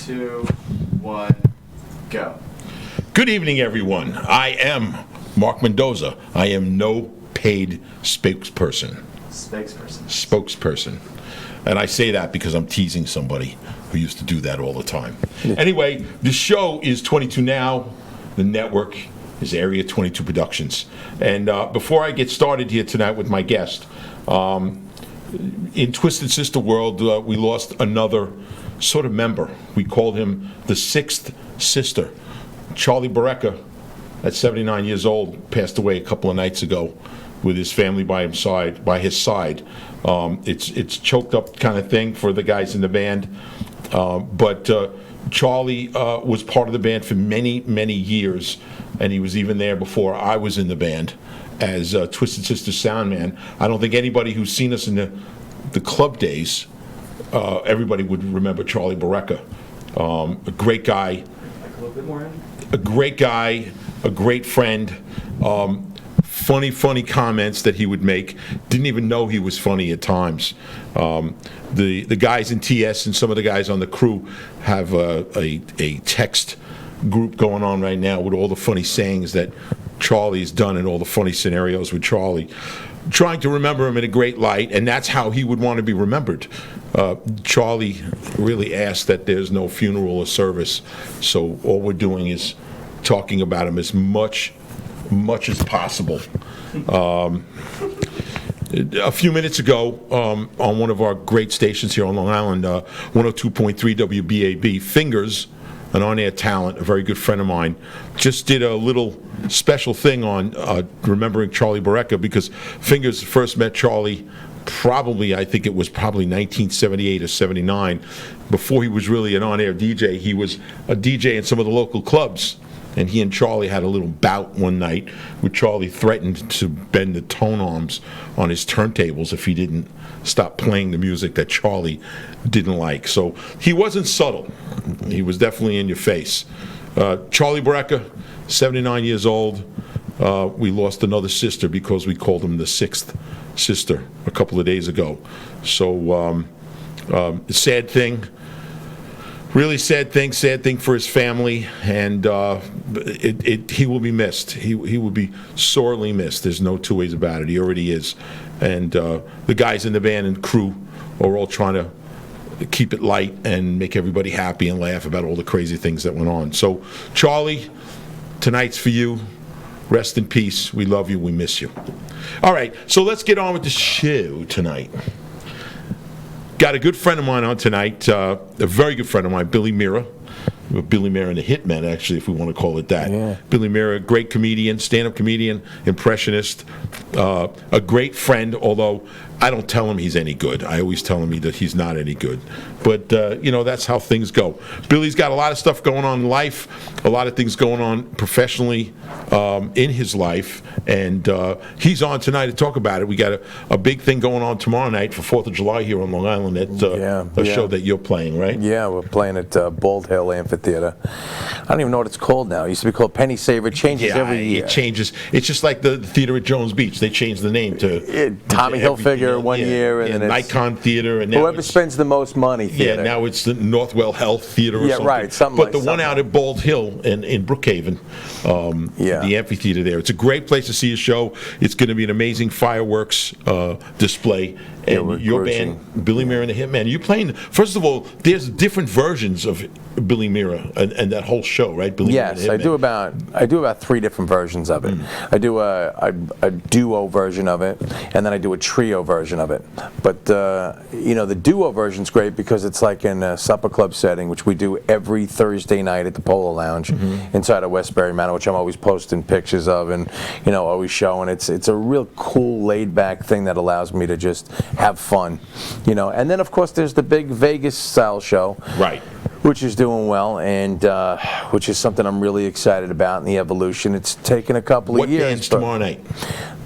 2, 1, go. Good evening, everyone. I am Mark Mendoza. I am no paid spokesperson. Spokesperson. And I say that because I'm teasing somebody who used to do that all the time. Anyway, the show is 22 Now. The network is Area 22 Productions. And before I get started here tonight with my guest, in Twisted Sister World, we lost another sort of member. We called him the sixth sister. Charlie Barreca, at 79 years old, passed away a couple of nights ago with his family by his side. It's choked up kind of thing for the guys in the band. But Charlie was part of the band for many, many years, and he was even there before I was in the band as Twisted Sister sound man. I don't think anybody who's seen us in the club days, everybody would remember Charlie Barreca. A great guy. A little bit more in? A great guy, a great friend. Funny comments that he would make. Didn't even know he was funny at times. The guys in TS and some of the guys on the crew have a text group going on right now with all the funny sayings that Charlie's done and all the funny scenarios with Charlie. Trying to remember him in a great light, and that's how he would want to be remembered. Charlie really asked that there's no funeral or service, so all we're doing is talking about him as much as possible. A few minutes ago, on one of our great stations here on Long Island, 102.3 WBAB, Fingers, an on-air talent, a very good friend of mine, just did a little special thing on remembering Charlie Barreca, because Fingers first met Charlie I think it was probably 1978 or 79. Before he was really an on-air DJ, he was a DJ in some of the local clubs. And he and Charlie had a little bout one night where Charlie threatened to bend the tone arms on his turntables if he didn't stop playing the music that Charlie didn't like. So he wasn't subtle. He was definitely in your face. Charlie Barreca, 79 years old. We lost another sister because we called him the sixth sister a couple of days ago. So sad thing. Really sad thing for his family, and he will be missed. He will be sorely missed. There's no two ways about it. He already is. And the guys in the band and crew are all trying to keep it light and make everybody happy and laugh about all the crazy things that went on. So, Charlie, tonight's for you. Rest in peace. We love you. We miss you. All right, so let's get on with the show tonight. Got a good friend of mine on tonight, a very good friend of mine, Billy Mira. Billy Mira and the Hitmen, actually, if we want to call it that. Yeah. Billy Mira, great comedian, stand-up comedian, impressionist, a great friend, although I don't tell him he's any good. I always tell him that he's not any good. But, that's how things go. Billy's got a lot of stuff going on in life, a lot of things going on professionally in his life, and he's on tonight to talk about it. We got a big thing going on tomorrow night for 4th of July here on Long Island at a show that you're playing, right? Yeah, we're playing at Bald Hill Amphitheater. I don't even know what it's called now. It used to be called Penny Saver. It changes every year. It changes. It's just like the theater at Jones Beach. They changed the name to Tommy Hilfiger one year, and then it's Nikon Theater, and whoever spends the most money theater. Yeah, now it's the Northwell Health Theater or something. Right, something but like the one out at Bald Hill in Brookhaven, the amphitheater there. It's a great place to see a show. It's going to be an amazing fireworks display. And your band, Billy Mira and the Hitman, you playing, first of all, there's different versions of Billy Mira and that whole show, right? Billy Mira and the Hitman. I do about 3 different versions of it. I do a duo version of it, and then I do a trio version of it. But the duo version's great because it's like in a supper club setting, which we do every Thursday night at the Polo Lounge inside of Westbury Manor, which I'm always posting pictures of and always showing. It's a real cool, laid-back thing that allows me to just have fun, And then, of course, there's the big Vegas-style show, right, which is doing well, and which is something I'm really excited about in the evolution. It's taken a couple of years. What band's tomorrow night?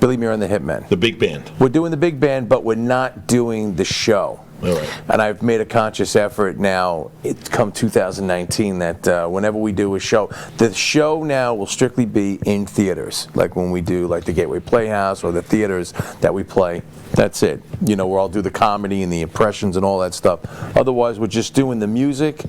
Billy Mira and the Hitmen. The big band. We're doing the big band, but we're not doing the show. All right. And I've made a conscious effort now, come 2019, that whenever we do a show, the show now will strictly be in theaters, like when we do like the Gateway Playhouse or the theaters that we play. That's it. You know, where I'll do the comedy and the impressions and all that stuff. Otherwise, we're just doing the music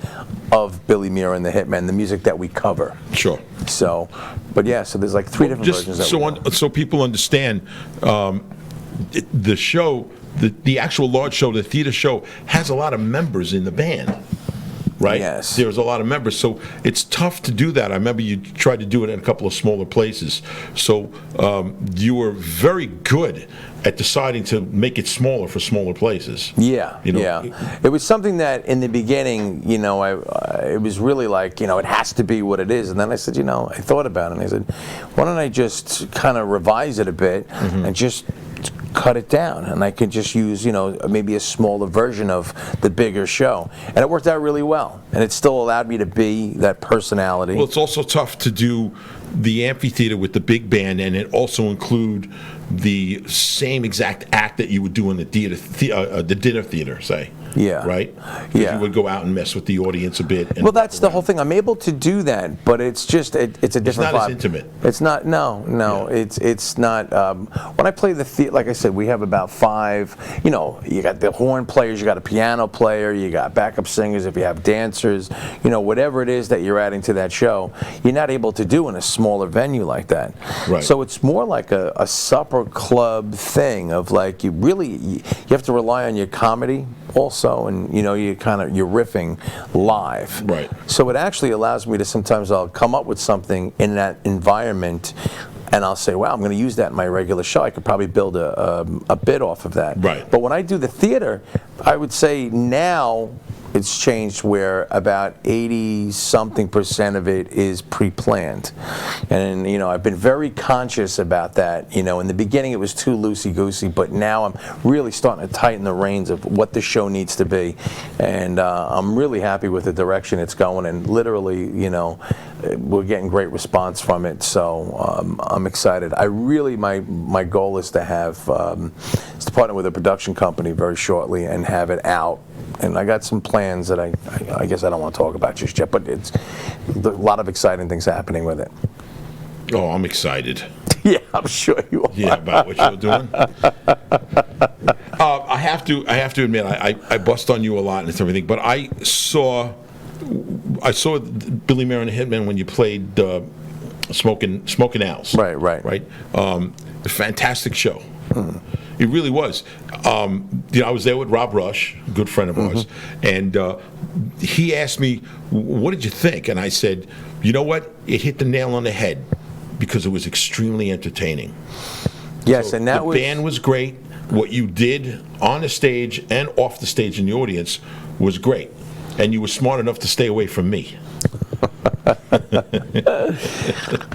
of Billy Mira and the Hitmen, the music that we cover. Sure. So, but yeah, so there's like three different Just versions. That so we do. so people understand, the show, the actual large show, the theater show, has a lot of members in the band. Right? Yes. There's a lot of members, so it's tough to do that. I remember you tried to do it in a couple of smaller places. So you were very good at deciding to make it smaller for smaller places. Yeah, You know? yeah. It was something that in the beginning, you know, it was really like, you know, it has to be what it is. And then I said, you know, I thought about it, and I said, why don't I just kind of revise it a bit and just cut it down, and I could just use, you know, maybe a smaller version of the bigger show. And it worked out really well. And it still allowed me to be that personality. Well, it's also tough to do the amphitheater with the big band and it also include the same exact act that you would do in the dinner theater, say. Yeah. Right? 'Cause Yeah. You would go out and mess with the audience a bit. And Well, that's the whole thing. I'm able to do that, but it's just it's a different not vibe. as intimate. It's not. No. Yeah. It's not. When I play the theater, like I said, we have about 5. You know, you got the horn players, you got a piano player, you got backup singers. If you have dancers, you know, whatever it is that you're adding to that show, you're not able to do in a smaller venue like that. Right. So it's more like a supper club thing of like you have to rely on your comedy also, and you know you're riffing live. Right. So it actually allows me to sometimes I'll come up with something in that environment, and I'll say, wow, I'm going to use that in my regular show. I could probably build a bit off of that. Right. But when I do the theater, I would say now it's changed where about 80-something% of it is pre-planned. And, you know, I've been very conscious about that. You know, in the beginning it was too loosey-goosey, but now I'm really starting to tighten the reins of what the show needs to be. And I'm really happy with the direction it's going, and literally, you know, we're getting great response from it, so I'm excited. My goal is to have, is to partner with a production company very shortly and have it out. And I got some plans that I guess I don't want to talk about just yet, but it's a lot of exciting things happening with it. Oh, I'm excited. Yeah, I'm sure you are. Yeah, about what you're doing. I have to admit, I bust on you a lot and it's everything, but I saw Billy Mira and the Hitmen when you played Smoking Owls. Right. A fantastic show. It really was. You know, I was there with Rob Rush, a good friend of ours, and he asked me, "What did you think?" And I said, "You know what? It hit the nail on the head because it was extremely entertaining." Yes, So and that the band was great. What you did on the stage and off the stage in the audience was great, and you were smart enough to stay away from me.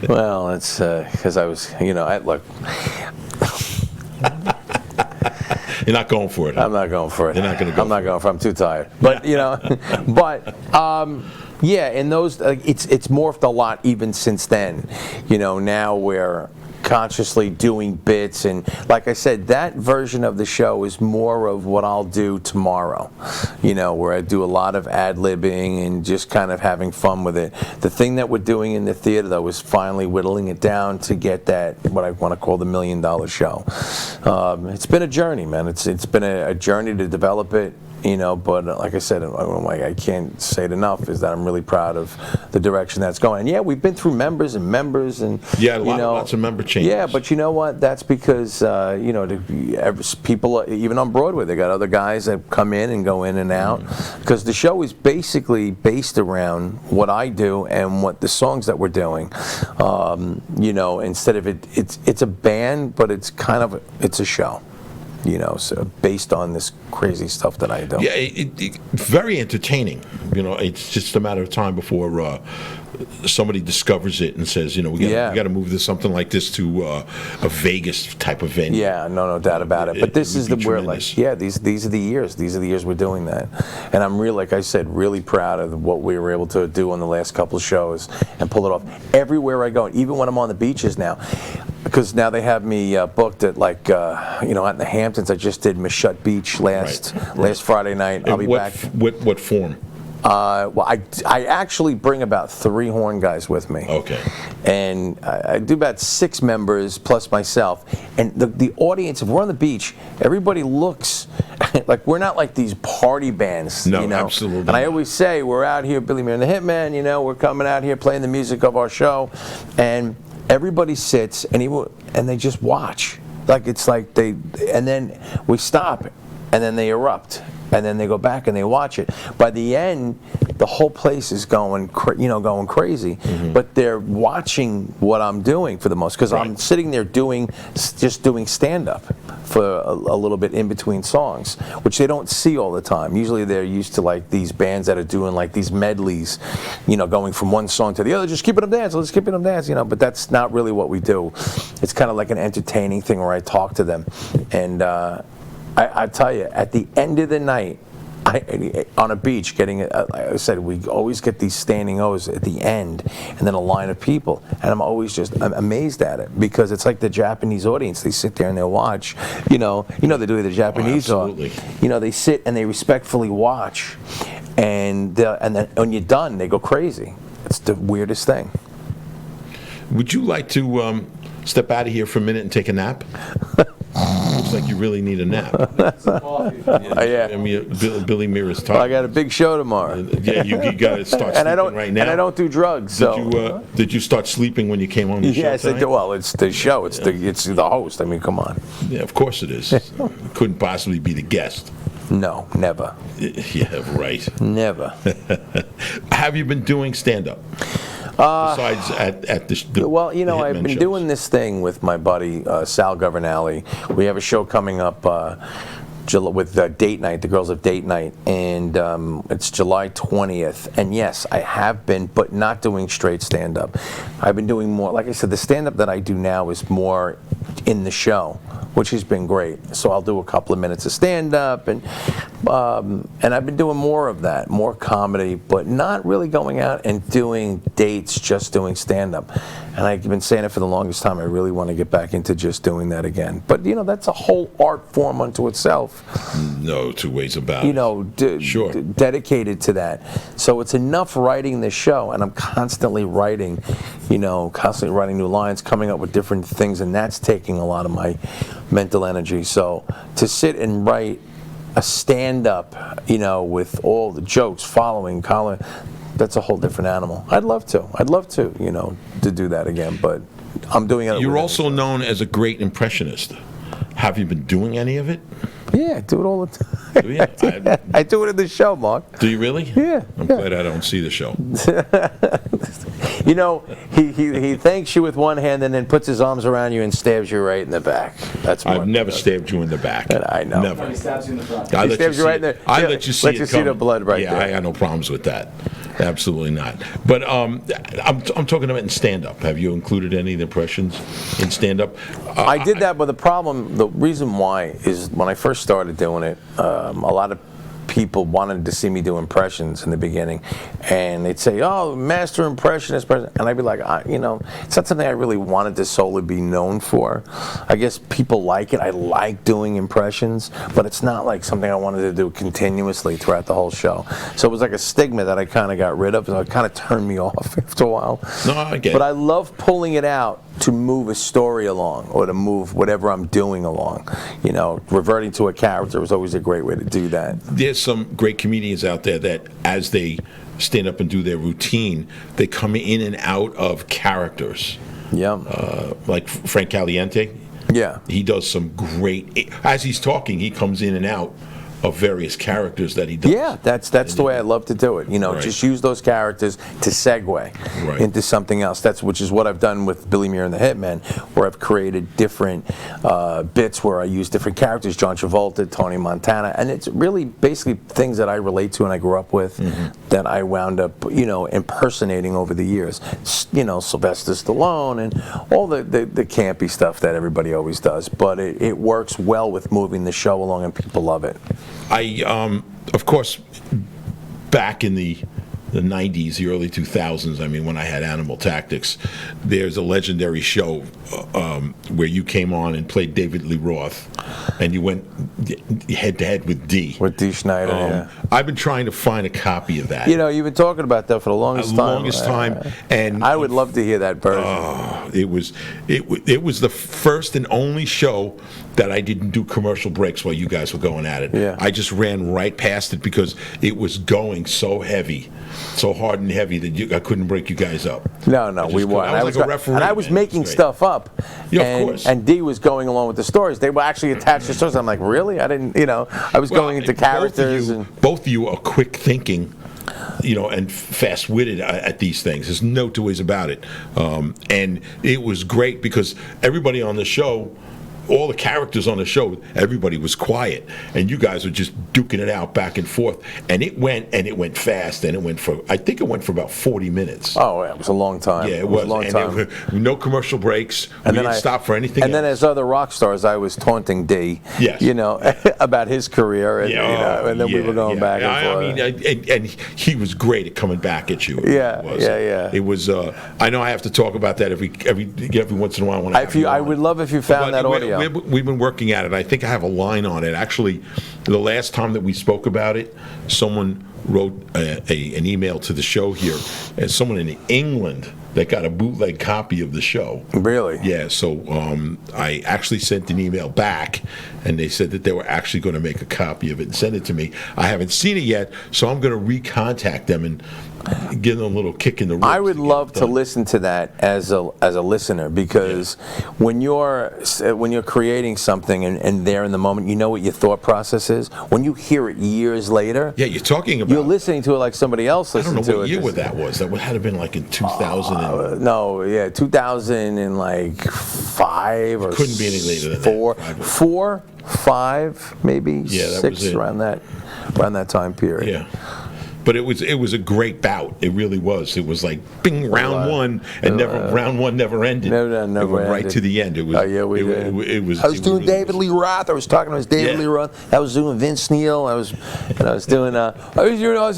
Well, it's because I was, you know, look. You're not going for it. Huh? I'm not going for it. You're not going to go. I'm not going for it. I'm too tired. But you know, yeah. In those, it's morphed a lot even since then. You know, now we're consciously doing bits, and like I said, that version of the show is more of what I'll do tomorrow. You know, where I do a lot of ad-libbing and just kind of having fun with it. The thing that we're doing in the theater, though, is finally whittling it down to get that, what I want to call the $1 million show. It's been a journey, man. It's been a journey to develop it. You know, but like I said, I can't say it enough, is that I'm really proud of the direction that's going. And yeah, we've been through members, and yeah, lots of member changes. Yeah, but you know what? That's because you know, people, even on Broadway, they got other guys that come in and go in and out, because the show is basically based around what I do and what the songs that we're doing. You know, instead of it's a band, but it's a show. You know, so based on this crazy stuff that I do. Yeah, very entertaining. You know, it's just a matter of time before somebody discovers it and says, you know, we got to move this something like this to a Vegas type of venue. Yeah, no doubt about it. But this is where, like, yeah, these are the years. These are the years we're doing that, and I'm really, like I said, really proud of what we were able to do on the last couple of shows and pull it off everywhere I go. Even when I'm on the beaches now, because now they have me booked at like out in the Hamptons. I just did Mashut Beach last Friday night. I'll be back. What form? Well, I actually bring about 3 horn guys with me. Okay. And I do about 6 members plus myself. And the audience, if we're on the beach, everybody looks like we're not like these party bands. No, absolutely. And I always say, we're out here, Billy Mira and the Hitman, we're coming out here playing the music of our show. And everybody sits and they just watch. Like it's like and then we stop and then they erupt. And then they go back and they watch it. By the end, the whole place is going crazy. Mm-hmm. But they're watching what I'm doing for the most, because I'm sitting there just doing stand-up for a little bit in between songs, which they don't see all the time. Usually they're used to like these bands that are doing like these medleys, going from one song to the other, just keeping them dancing, let's keep them dancing, But that's not really what we do. It's kind of like an entertaining thing where I talk to them, and. I tell you, at the end of the night, on a beach, like I said, we always get these standing O's at the end, and then a line of people, and I'm always just amazed at it, because it's like the Japanese audience. They sit there and they watch, they do the Japanese. Absolutely. They sit and they respectfully watch, and then when you're done, they go crazy. It's the weirdest thing. Would you like to step out of here for a minute and take a nap? Looks like you really need a nap. Some coffee. Yeah. I mean, Billy Mira's tired. Well, I got a big show tomorrow. Yeah, you got to start sleeping right now. And I don't do drugs. Did you start sleeping when you came on the show? Yes, I do. Well, it's the show. It's the host. I mean, come on. Yeah, of course it is. Couldn't possibly be the guest. No, never. Yeah, right. Never. Have you been doing stand-up? Besides at the well, the I've Hitman been shows? doing this thing with my buddy Sal Governale. We have a show coming up with Date Night, the girls of Date Night, and it's July 20th. And yes, I have been, but not doing straight stand-up. I've been doing more, like I said, the stand-up that I do now is more in the show, which has been great. So I'll do a couple of minutes of stand-up, and I've been doing more of that, more comedy, but not really going out and doing dates, just doing stand-up. And I've been saying it for the longest time. I really want to get back into just doing that again. But that's a whole art form unto itself. No two ways about it. Sure. Dedicated to that. So it's enough writing this show, and I'm constantly writing, constantly writing new lines, coming up with different things, and that's taking a lot of my mental energy. So to sit and write a stand-up, with all the jokes following, that's a whole different animal. I'd love to, to do that again, but I'm doing it. You're also known as a great impressionist. Have you been doing any of it? Yeah, I do it all the time. Do you? I do it in the show, Mark. Do you really? Yeah. I'm glad I don't see the show. He thanks you with one hand and then puts his arms around you and stabs you right in the back. That's Mark. I've never stabbed you in the back. I know. Never. He stabs you in the front. He stabs you right in there. I let you see it see the blood right there. Yeah, I got no problems with that. Absolutely not. But I'm talking about in stand-up. Have you included any of the impressions in stand-up? I did that, but the reason why is when I first started doing it, a lot of people wanted to see me do impressions in the beginning, and they'd say, "Oh, master impressionist," and I'd be like, it's not something I really wanted to solely be known for. I guess people like it. I like doing impressions, but it's not like something I wanted to do continuously throughout the whole show. So it was like a stigma that I kind of got rid of, so it kind of turned me off after a while. No, I get it. But I love pulling it out to move a story along, or to move whatever I'm doing along. Reverting to a character was always a great way to do that. There's some great comedians out there that, as they stand up and do their routine, they come in and out of characters. Yeah. Like Frank Caliente. Yeah. He does some great. As he's talking, he comes in and out of various characters that he does. Yeah, that's the way I love to do it. Right. Just use those characters to segue into something else. Which is what I've done with Billy Mira and the Hitman, where I've created different bits where I use different characters, John Travolta, Tony Montana, and it's really basically things that I relate to and I grew up with that I wound up, impersonating over the years. Sylvester Stallone and all the campy stuff that everybody always does, but it works well with moving the show along, and people love it. Of course, back in the the 90s, the early 2000s, I mean, when I had Animal Tactics, there's a legendary show where you came on and played David Lee Roth, and you went head-to-head with D. With D. Schneider, yeah. I've been trying to find a copy of that. You know, you've been talking about that for the longest time. Longest time, and I would love to hear that version. it was the first and only show that I didn't do commercial breaks while you guys were going at it. Yeah. I just ran right past it because it was going so heavy, so hard and heavy that I couldn't break you guys up. No, we couldn't. weren't. I was like a referee, and I was man. making It was great. stuff up. Yeah, of and, course. and D was going along with the stories. They were actually attached to stories. I'm like, really? I didn't, I was going into characters. Both of you are quick thinking, and fast-witted at these things. There's no two ways about it. And it was great because everybody on the show, all the characters on the show, everybody was quiet, and you guys were just duking it out back and forth. And it went fast, and I think it went for about 40 minutes. Oh, yeah, it was a long time. Yeah, it was. a long time. No commercial breaks. We didn't stop for anything And then else. as other rock stars, I was taunting D, Yes. about his career, and, and then we were going back and forth. I mean, and he was great at coming back at you. Yeah. It was. I know I have to talk about that every once in a while when I would love if you found that audio. We've been working at it. I think I have a line on it. Actually, the last time that we spoke about it, someone wrote an email to the show here, and someone in England that got a bootleg copy of the show. Really? Yeah, so I actually sent an email back, and they said that they were actually going to make a copy of it and send it to me. I haven't seen it yet, so I'm going to recontact them and give them a little kick in the ribs. I would love to listen to that as a listener, because when you're creating something and there in the moment, you know what your thought process is. When you hear it years later, yeah, you're talking about. You're listening to it like somebody else I listened don't to it. know what year that was. That had to have been like in 2000. 2005 or couldn't be any later than that. 4, 5, maybe 6, was it. around that time period. Yeah. But it was a great bout. It really was. It was like bing, round one, and round one never ended. Never it went right ended. to the end. It was. Oh yeah, we did. It was. I was doing David Lee Roth. I was talking to David Lee Roth. I was doing Vince Neil. I was doing. I was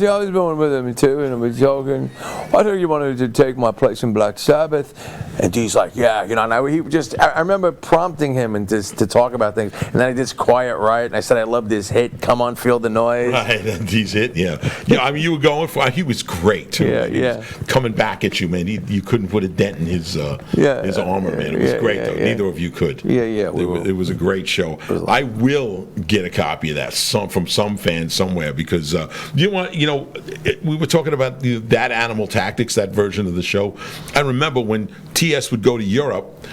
doing with him too, and I was joking. I thought you wanted to take my place in Black Sabbath, and he's like, yeah, and he just. I remember prompting him and to talk about things, and then I did Quiet Riot, and I said I love this hit. Come on, feel the noise. Right, he's hit. Yeah. I mean, you were going for. He was great too. He was coming back at you, man. You couldn't put a dent in his armor, man. It was great though. Neither of you could. It was a great show. I will get a copy of that from some fan somewhere, because we were talking about that Animal Tactics, that version of the show. I remember when TS would go to Europe,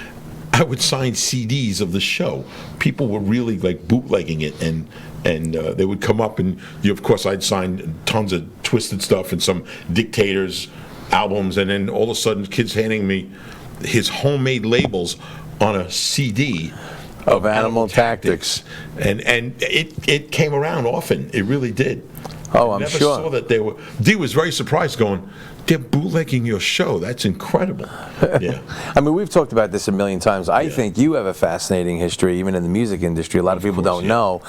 I would sign CDs of the show. People were really like bootlegging it, and they would come up, and of course I'd sign tons of Twisted stuff and some Dictators albums, and then all of a sudden kids handing me his homemade labels on a CD of Animal Tactics. And it came around often. It really did. Oh, I'm never sure. Saw that they were. D was very surprised, going, they're bootlegging your show. That's incredible. Yeah. I mean, we've talked about this a million times. I think you have a fascinating history, even in the music industry. A lot of people don't know,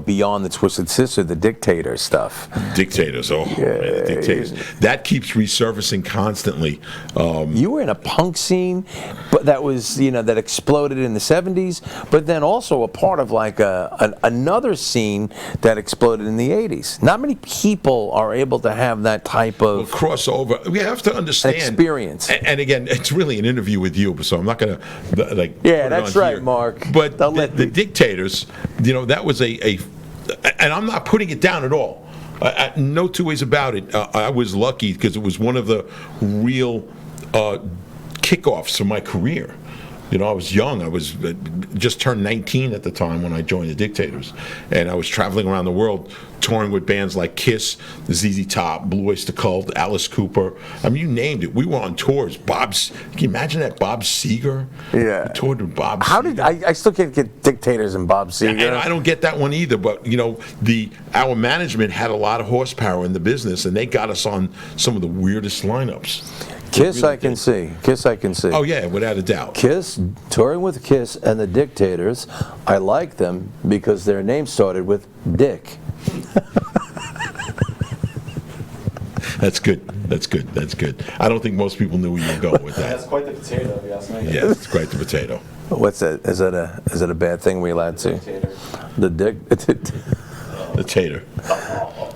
beyond the Twisted Sister, the Dictator stuff. Dictators, man, the Dictators. That keeps resurfacing constantly. You were in a punk scene, but that was, that exploded in the 70s, but then also a part of like another scene that exploded in the 80s. Not many people are able to have that type of crossover. We have to understand experience. And again, it's really an interview with you, so I'm not going to like. Yeah, that's right, here. Mark. But the Dictators, that was and I'm not putting it down at all. No two ways about it. I was lucky because it was one of the real kickoffs for my career. I was young. I was just turned 19 at the time when I joined the Dictators, and I was traveling around the world, touring with bands like Kiss, ZZ Top, Blue Oyster Cult, Alice Cooper. I mean, you named it. We were on tours. Can you imagine that? Bob Seger. Yeah. We toured with Bob. How Seger. did I still can't get Dictators and Bob Seger? And I don't get that one either. But our management had a lot of horsepower in the business, and they got us on some of the weirdest lineups. Kiss, I can see. Kiss, I can see. Oh yeah, without a doubt. Kiss, touring with Kiss and the Dictators, I like them because their name started with Dick. That's good. That's good. That's good. I don't think most people knew where you were going with That's that. quite the potato, if you ask me. Yeah, it's quite the potato. What's that? Is that a bad thing we allowed to? Potato. The dick? The tater.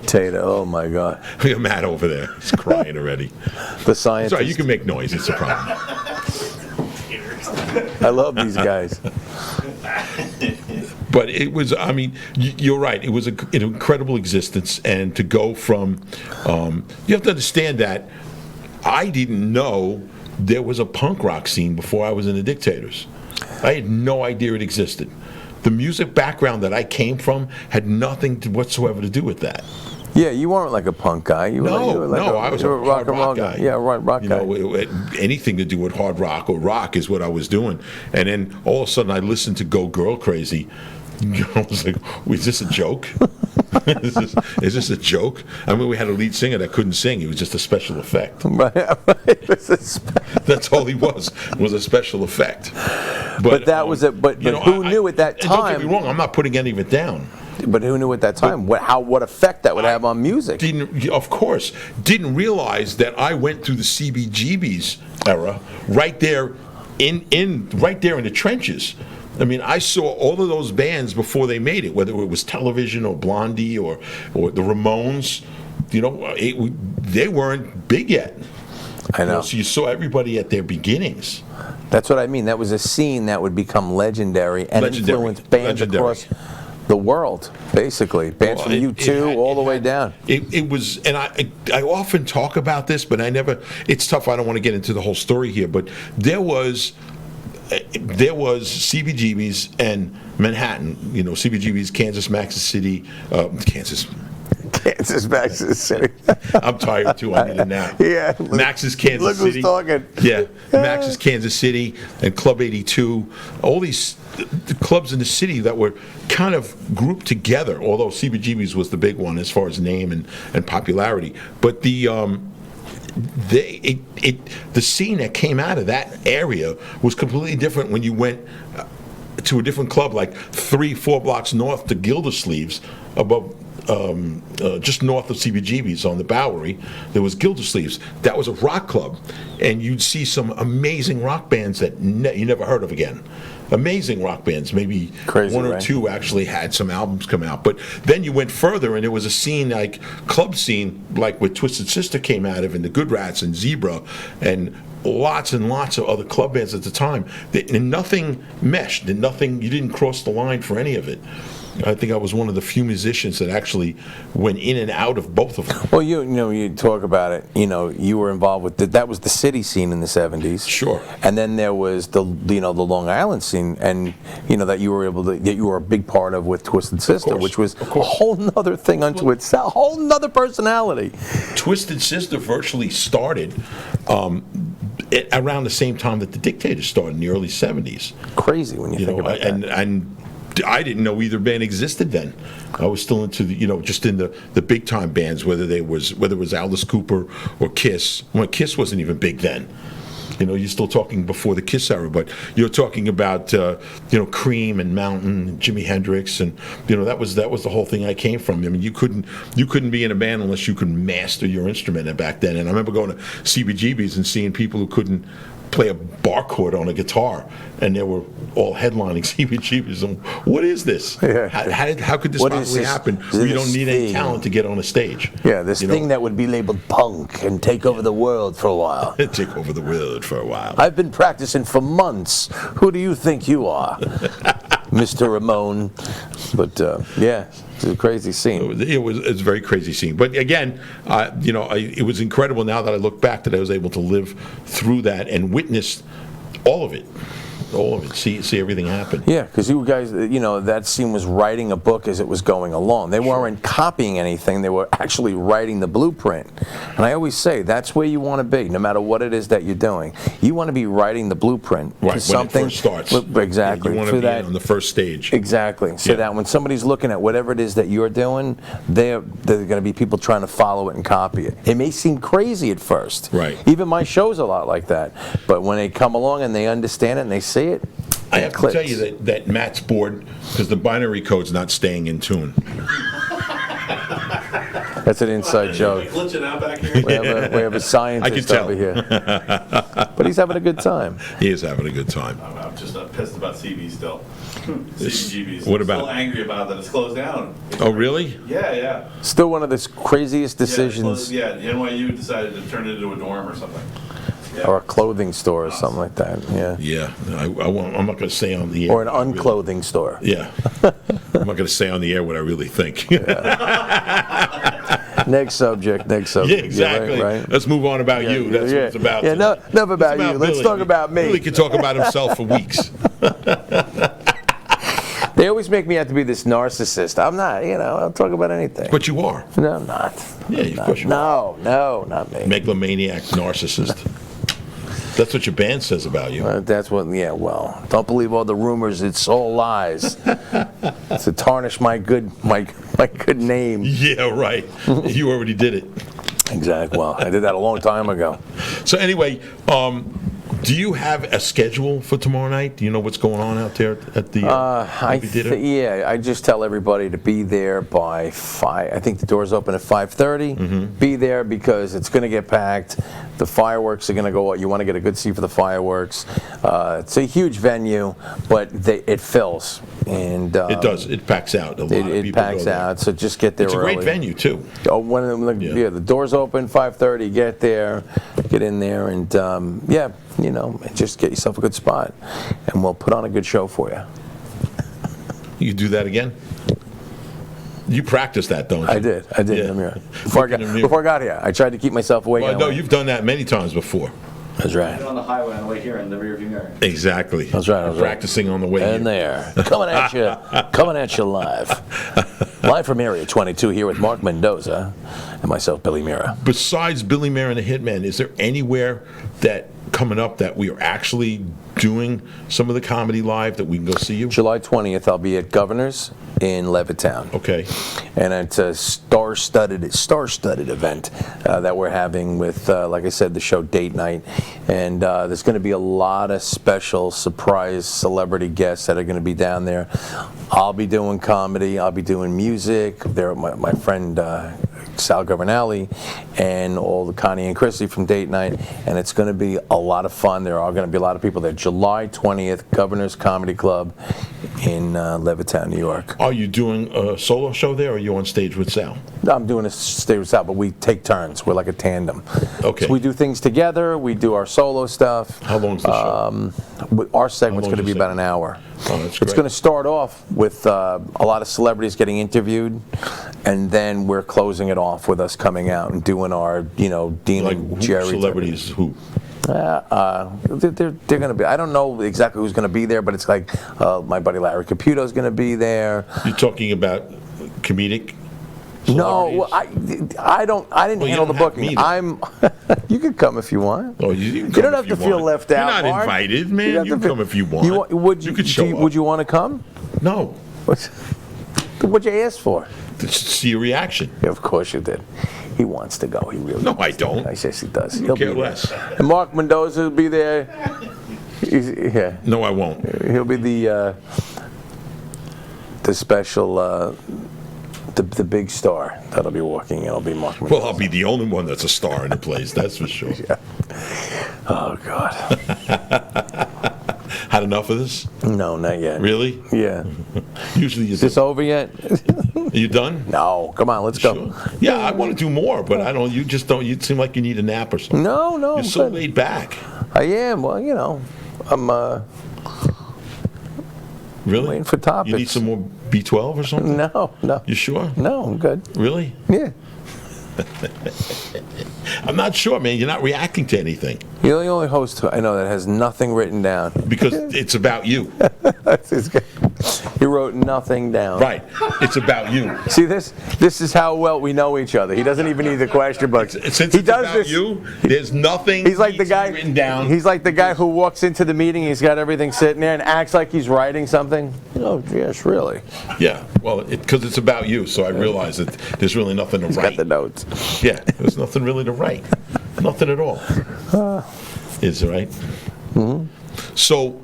Tater, oh my God. We got Matt over there. He's crying already. The scientist. Sorry, you can make noise. It's a problem. I love these guys. But it was, I mean, you're right. It was an incredible existence. And to go from, you have to understand that I didn't know there was a punk rock scene before I was in the Dictators. I had no idea it existed. The music background that I came from had nothing whatsoever to do with that. Yeah, you weren't like a punk guy. You were I was a rock and roll guy. Yeah, rock you guy. know, anything to do with hard rock or rock is what I was doing. And then all of a sudden I listened to Go Girl Crazy. I was like, is this a joke? is this a joke? I mean, we had a lead singer that couldn't sing. He was just a special effect. Right. That's all he was a special effect. But that was it. But who knew at that and don't time? get me wrong, I'm not putting any of it down. But who knew at that time what effect that would have on music? Of course, didn't realize that I went through the CBGB's era right there in the trenches. I mean, I saw all of those bands before they made it, whether it was Television or Blondie or the Ramones. You know, they weren't big yet. I know. So you saw everybody at their beginnings. That's what I mean. That was a scene that would become legendary and influence bands across the world, basically. Bands from U2 all the way down. It was, and I often talk about this, but I never, it's tough, I don't want to get into the whole story here, but there was CBGB's and Manhattan, you know, CBGB's Kansas, Max's City, Kansas, Max's City. I'm tired too, I need a nap. Yeah. Max's Kansas City. Look who's talking. Yeah, Max's Kansas City and Club 82, all these the clubs in the city that were kind of grouped together, although CBGB's was the big one as far as name and popularity. But the scene that came out of that area was completely different when you went to a different club, like 3-4 blocks north to Gildersleeves, above just north of CBGB's on the Bowery. There was Gildersleeves. That was a rock club, and you'd see some amazing rock bands that you never heard of again. Amazing rock bands. Maybe Crazy, one or right? two actually had some albums come out. But then you went further, and there was a scene, like club scene, like where Twisted Sister came out of, and the Good Rats and Zebra, and lots and lots of other club bands at the time. And nothing meshed, and nothing. You didn't cross the line for any of it. I think I was one of the few musicians that actually went in and out of both of them. Well, you know, you talk about it. You know, you were involved with that was the city scene in the '70s. Sure. And then there was the Long Island scene, and that you were a big part of with Twisted Sister, which was a whole nother thing unto itself, a whole nother personality. Twisted Sister virtually started around the same time that the Dictators started in the early '70s. Crazy when you think about that. And I didn't know either band existed then. I was still into just in the big time bands, whether it was Alice Cooper or Kiss. Well, Kiss wasn't even big then. You're still talking before the Kiss era, but you're talking about Cream and Mountain, and Jimi Hendrix, and that was the whole thing I came from. I mean, you couldn't be in a band unless you could master your instrument back then. And I remember going to CBGB's and seeing people who couldn't play a bar chord on a guitar, and they were all headlining CBGB's. And what is this? Yeah. How could this possibly happen? We don't need any talent to get on a stage. Yeah, this thing that would be labeled punk and take over the world for a while. Take over the world for a while. I've been practicing for months. Who do you think you are, Mr. Ramone? But yeah. It's a crazy scene. It's a very crazy scene. But again, it was incredible now that I look back that I was able to live through that and witness all of it. See everything happen. Yeah, because you guys, that scene was writing a book as it was going along. They weren't copying anything. They were actually writing the blueprint. And I always say, that's where you want to be, no matter what it is that you're doing. You want to be writing the blueprint to something. When it first starts. Exactly. You want to be on the first stage. Exactly. So that when somebody's looking at whatever it is that you're doing, they're going to be people trying to follow it and copy it. It may seem crazy at first. Right. Even my show's a lot like that. But when they come along and they understand it and they see it, I have to tell you that Matt's bored because the binary code's not staying in tune. That's an inside joke. Glitching out back here. We have a scientist tell. over here. But he's having a good time. He is having a good time. I'm just pissed about CB still. CBGB's. What about- Still angry about that it's closed down. Oh, really? Yeah. Still one of the craziest Yeah, decisions. NYU decided to turn it into a dorm or something. Yeah. Or a clothing store or something like that, yeah. Yeah. I'm not going to say on the air. Or an unclothing store. Yeah. I'm not going to say on the air what I really think. Next subject. Yeah, exactly. Right? Let's move on about you. That's what it's about. Yeah, today. enough about It's you. Let's Billy. talk about me. Billy can talk about himself for weeks. They always make me out to be this narcissist. I'm not, I'll talk about anything. But you are. No, I'm not. Yeah, of course you are. No, not me. Megalomaniac narcissist. That's what your band says about you. That's what, well, don't believe all the rumors. It's all lies. It's to tarnish my good name. Yeah, right. You already did it. Exactly. Well, I did that a long time ago. So anyway, do you have a schedule for tomorrow night? Do you know what's going on out there at the amphitheater? I just tell everybody to be there by 5. I think the doors open at 5:30. Be there because it's going to get packed. The fireworks are going to go out. You want to get a good seat for the fireworks. It's a huge venue, but it fills. And It does. It packs out. A lot of It people packs go there. out, so just get there It's a early. great venue, too. Oh, the doors open 5:30. Get there, get in there, and just get yourself a good spot, and we'll put on a good show for you. You do that again? You practice that, don't you? I did Yeah. in the mirror. Before I got here, I tried to keep myself awake. Well, no, you've done that many times before. That's right. On the highway on the way here in the rearview mirror. Exactly. That's right. Practicing on the way And here. there, coming at you live from Area 22 here with Mark Mendoza and myself, Billy Mira. Besides Billy Mira and the Hitman, is there anywhere that coming up that we are actually doing some of the comedy live that we can go see you? July 20th, I'll be at Governor's in Levittown. Okay. And it's a star-studded event that we're having with, like I said, the show Date Night. And there's going to be a lot of special surprise celebrity guests that are going to be down there. I'll be doing comedy. I'll be doing music. There, my friend Sal Governale and all the Connie and Chrissy from Date Night. And it's going to be a lot of fun. There are going to be a lot of people there. July 20th, Governor's Comedy Club in Levittown, New York. Are you doing a solo show there, or are you on stage with Sal? I'm doing a stage with Sal, but we take turns. We're like a tandem. Okay. So we do things together. We do our solo stuff. How long's the show? Our segment's How going to long's be your about an hour. Oh, that's It's great. going to start off with a lot of celebrities getting interviewed, and then we're closing it off with us coming out and doing our, Dean Like and who, Jerry. celebrities who? They're going to be. I don't know exactly who's going to be there, but it's like my buddy Larry Caputo is going to be there. You're talking about comedic? No, well, celebrities? I didn't Well, you handle the don't have booking. I'm. You could come if you want. Oh, you You come don't have if to feel want. left out. You're not Mark. invited, man. don't You have to come feel- if you want. Would You could show up. Would you want to come? No. What'd you ask for? To see your reaction. Yeah, of course you did. He wants to go. He really. No, wants I don't. To. I guess he does. Could care be there. less. And Mark Mendoza will be there. Yeah, No, I won't. he'll be the special. The big star that'll be walking in. It'll be Mark Mendoza. Well, I'll be the only one that's a star in the place, that's for sure. Oh God. Had enough of this? No, not yet. Really? Yeah. Usually you Is this over yet? Are you done? No. Come on, let's go. Sure. Yeah, I want to do more, but I don't. You just don't. You seem like you need a nap or something. No, You're I'm so good. laid back. I am. Well, I'm Really? waiting for topics. You need some more B12 or something? No. You sure? No, I'm good. Really? Yeah. I'm not sure, man. You're not reacting to anything You're the only host I know that has nothing written down. because it's about you. He wrote nothing down. Right. It's about you. See this? This is how well we know each other. He doesn't even need the question book. Since he it's does about this. you, there's nothing He's like the needs to be guy. written down. He's like the guy who walks into the meeting. He's got everything sitting there and acts like he's writing something. Oh yes, really. Yeah, well, because it's about you, so I realize that there's really nothing to He's write. got the notes. Yeah, there's nothing really to write. Nothing at all. Is right? Mm-hmm. So,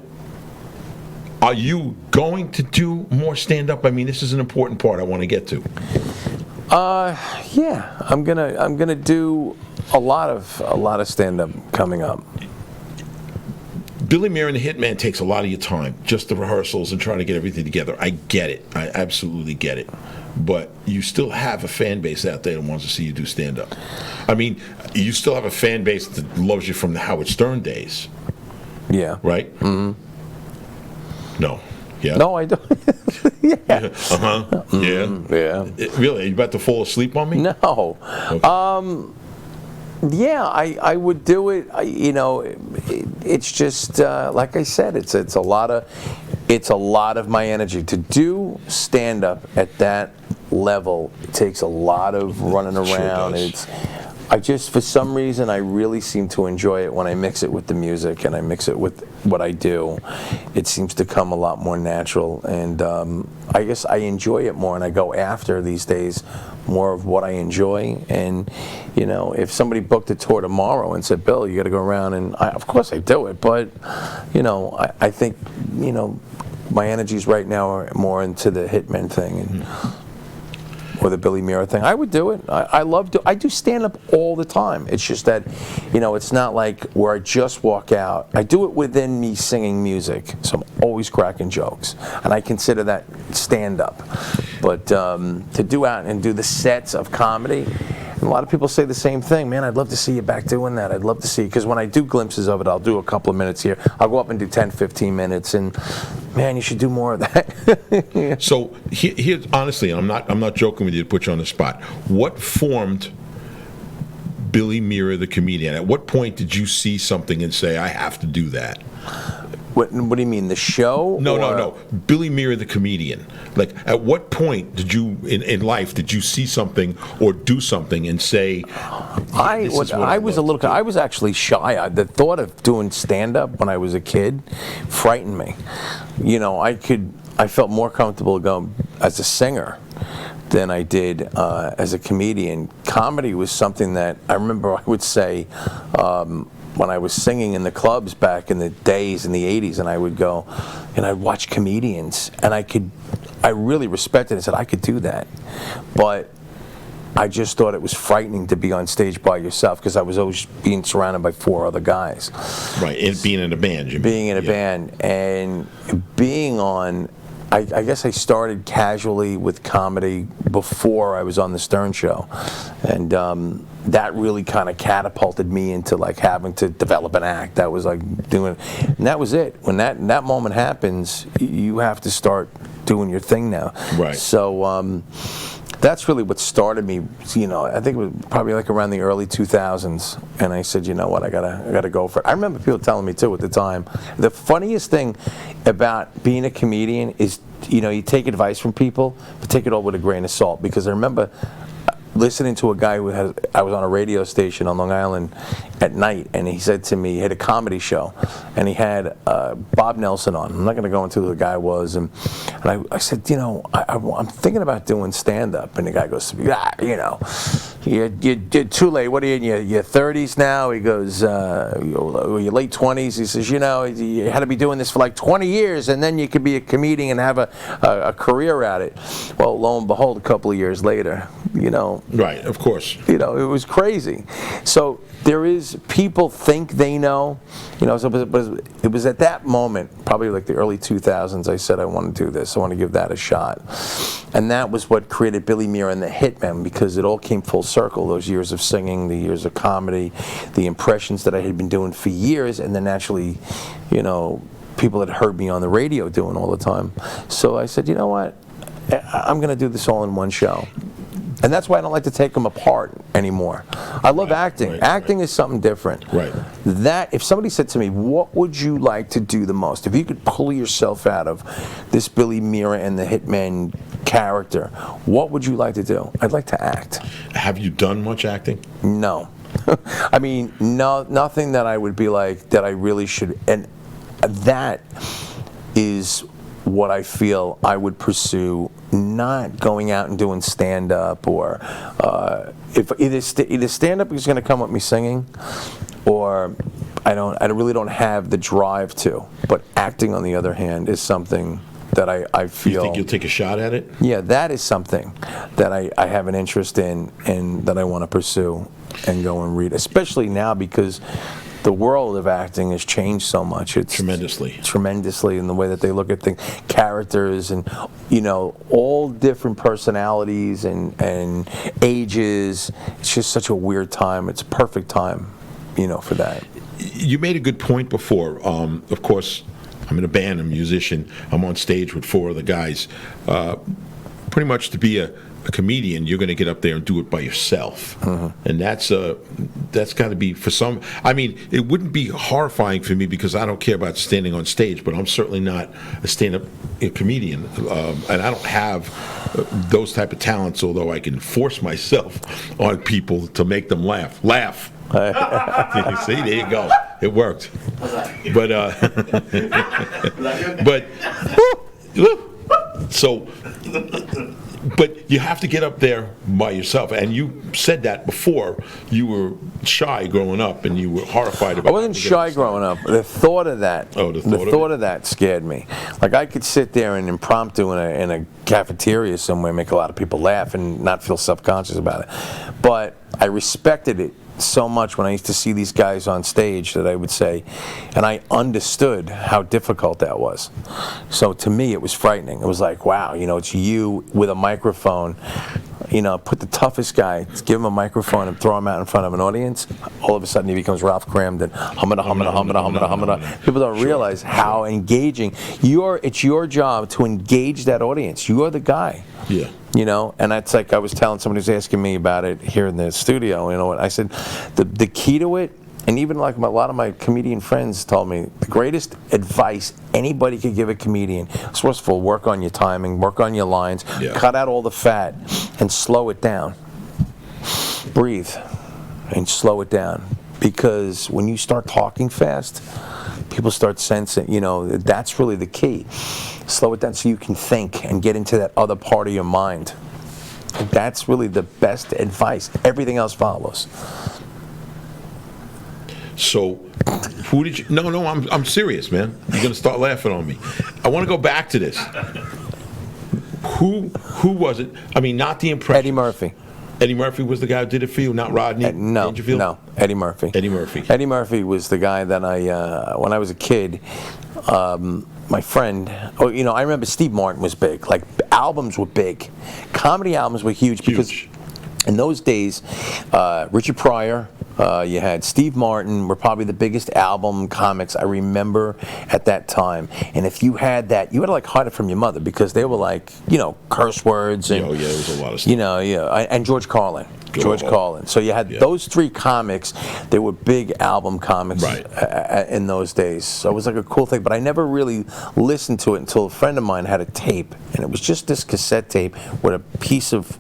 are you going to do more stand-up? I mean, this is an important part I want to get to. Yeah, I'm gonna do a lot of stand-up coming up. Billy Mira and the Hitman takes a lot of your time, just the rehearsals and trying to get everything together. I get it. I absolutely get it. But you still have a fan base out there that wants to see you do stand-up. I mean, you still have a fan base that loves you from the Howard Stern days. Yeah. Right? Mm-hmm. No. Yeah? No, I don't. Yeah. Uh-huh. Yeah? Yeah. Really? Are you about to fall asleep on me? No. Okay. Yeah, I would do it. It's just like I said. It's a lot of my energy to do stand up at that level. It takes a lot of running around. Sure does. For some reason, I really seem to enjoy it when I mix it with the music and I mix it with what I do. It seems to come a lot more natural, and I guess I enjoy it more, and I go after these days more of what I enjoy. And if somebody booked a tour tomorrow and said, "Bill, you got to go around," and of course I do it, but I think my energies right now are more into the Hitman thing and. Or the Billy Mira thing. I would do it. I do stand up all the time. It's just that, it's not like where I just walk out. I do it within me singing music, so I'm always cracking jokes, and I consider that stand up. But to do out and do the sets of comedy, and a lot of people say the same thing. Man, I'd love to see you back doing that. I'd love to see, because when I do glimpses of it, I'll do a couple of minutes here. I'll go up and do 10, 15 minutes, and man, you should do more of that. So here, honestly, and I'm not joking with you to put you on the spot. What formed Billy Mira, the comedian? At what point did you see something and say, "I have to do that"? What do you mean, the show? No. Billy Mira, the comedian. Like, at what point did you, in life, did you see something or do something and say, I was actually shy. The thought of doing stand-up when I was a kid frightened me. I felt more comfortable going as a singer than I did as a comedian. Comedy was something that I remember I would say, when I was singing in the clubs back in the days in the 80s, and I would go and I'd watch comedians, and I really respected it and said I could do that. But I just thought it was frightening to be on stage by yourself, because I was always being surrounded by 4 other guys. Right, and being in a band, you mean? Being in a band and being on, I guess I started casually with comedy before I was on the Stern Show, and that really kind of catapulted me into like having to develop an act. That was like doing, and that was it. When that moment happens, you have to start doing your thing now. Right. So that's really what started me. I think it was probably like around the early 2000s, and I said, you know what, I gotta go for it. I remember people telling me too at the time. The funniest thing about being a comedian is, you take advice from people, but take it all with a grain of salt. Because I remember listening to a guy I was on a radio station on Long Island at night, and he said to me, he had a comedy show, and he had Bob Nelson on. I'm not going to go into who the guy was, and I said, I'm thinking about doing stand-up, and the guy goes, you're too late. What are you in your 30s now? He goes, your late 20s. He says, you had to be doing this for like 20 years, and then you could be a comedian and have a career at it. Well, lo and behold, a couple of years later, Right, of course. It was crazy. So there is, people think they know, but it was at that moment, probably like the early 2000s, I said, I want to do this. I want to give that a shot. And that was what created Billy Mira and the Hitman, because it all came full circle. Those years of singing, the years of comedy, the impressions that I had been doing for years, and then naturally, people had heard me on the radio doing all the time. So I said, you know what? I'm going to do this all in one show. And that's why I don't like to take them apart anymore. I love acting. Acting is something different. Right. That, if somebody said to me, what would you like to do the most? If you could pull yourself out of this Billy Mira and the Hitman character, what would you like to do? I'd like to act. Have you done much acting? No. I mean, no, nothing that I would be like, that I really should. And that is what I feel I would pursue, not going out and doing stand-up, or if either stand-up is going to come with me singing, or I really don't have the drive to. But acting, on the other hand, is something that I feel. You think you'll take a shot at it? Yeah, that is something that I have an interest in and that I want to pursue and go and read, especially now because the world of acting has changed so much. It's tremendously in the way that they look at things, characters, and all different personalities and ages. It's just such a weird time. It's a perfect time, for that. You made a good point before. Of course, I'm in a band, I'm a musician. I'm on stage with 4 other guys. Pretty much to be a comedian, you're going to get up there and do it by yourself, and that's got to be for some. I mean, it wouldn't be horrifying for me because I don't care about standing on stage, but I'm certainly not a stand-up comedian, and I don't have those type of talents. Although I can force myself on people to make them laugh. Laugh. See, there you go. It worked. But so. But you have to get up there by yourself, and you said that before. You were shy growing up, and you were horrified about. I wasn't shy growing up. The thought of that. Oh, the thought of that scared me. Like I could sit there and impromptu in a cafeteria somewhere, make a lot of people laugh, and not feel self-conscious about it. But I respected it so much when I used to see these guys on stage that I would say, and I understood how difficult that was. So to me, it was frightening. It was like, wow, it's you with a microphone. Put the toughest guy, give him a microphone and throw him out in front of an audience. All of a sudden, he becomes Ralph Cramden. Humada. People don't realize how engaging. It's your job to engage that audience. You are the guy. Yeah. And that's like I was telling somebody who's asking me about it here in the studio. I said, the key to it, and even like a lot of my comedian friends told me, the greatest advice anybody could give a comedian is, first of all, work on your timing, work on your lines, cut out all the fat, and slow it down. Breathe and slow it down. Because when you start talking fast, people start sensing, that's really the key. Slow it down so you can think and get into that other part of your mind. That's really the best advice. Everything else follows. So, who did you? No, I'm serious, man. You're gonna start laughing on me. I want to go back to this. Who was it? I mean, not the impression. Eddie Murphy. Eddie Murphy was the guy who did it for you, not Rodney Dangerfield? No, Eddie Murphy. Eddie Murphy. Eddie Murphy was the guy that when I was a kid, my friend, I remember Steve Martin was big. Like, albums were big. Comedy albums were huge. Because in those days, Richard Pryor, you had Steve Martin were probably the biggest album comics I remember at that time. And if you had that, you had to like hide it from your mother because they were like, curse words and there was a lot of stuff. And George Carlin. So you had those 3 comics. They were big album comics in those days. So it was like a cool thing. But I never really listened to it until a friend of mine had a tape, and it was just this cassette tape with a piece of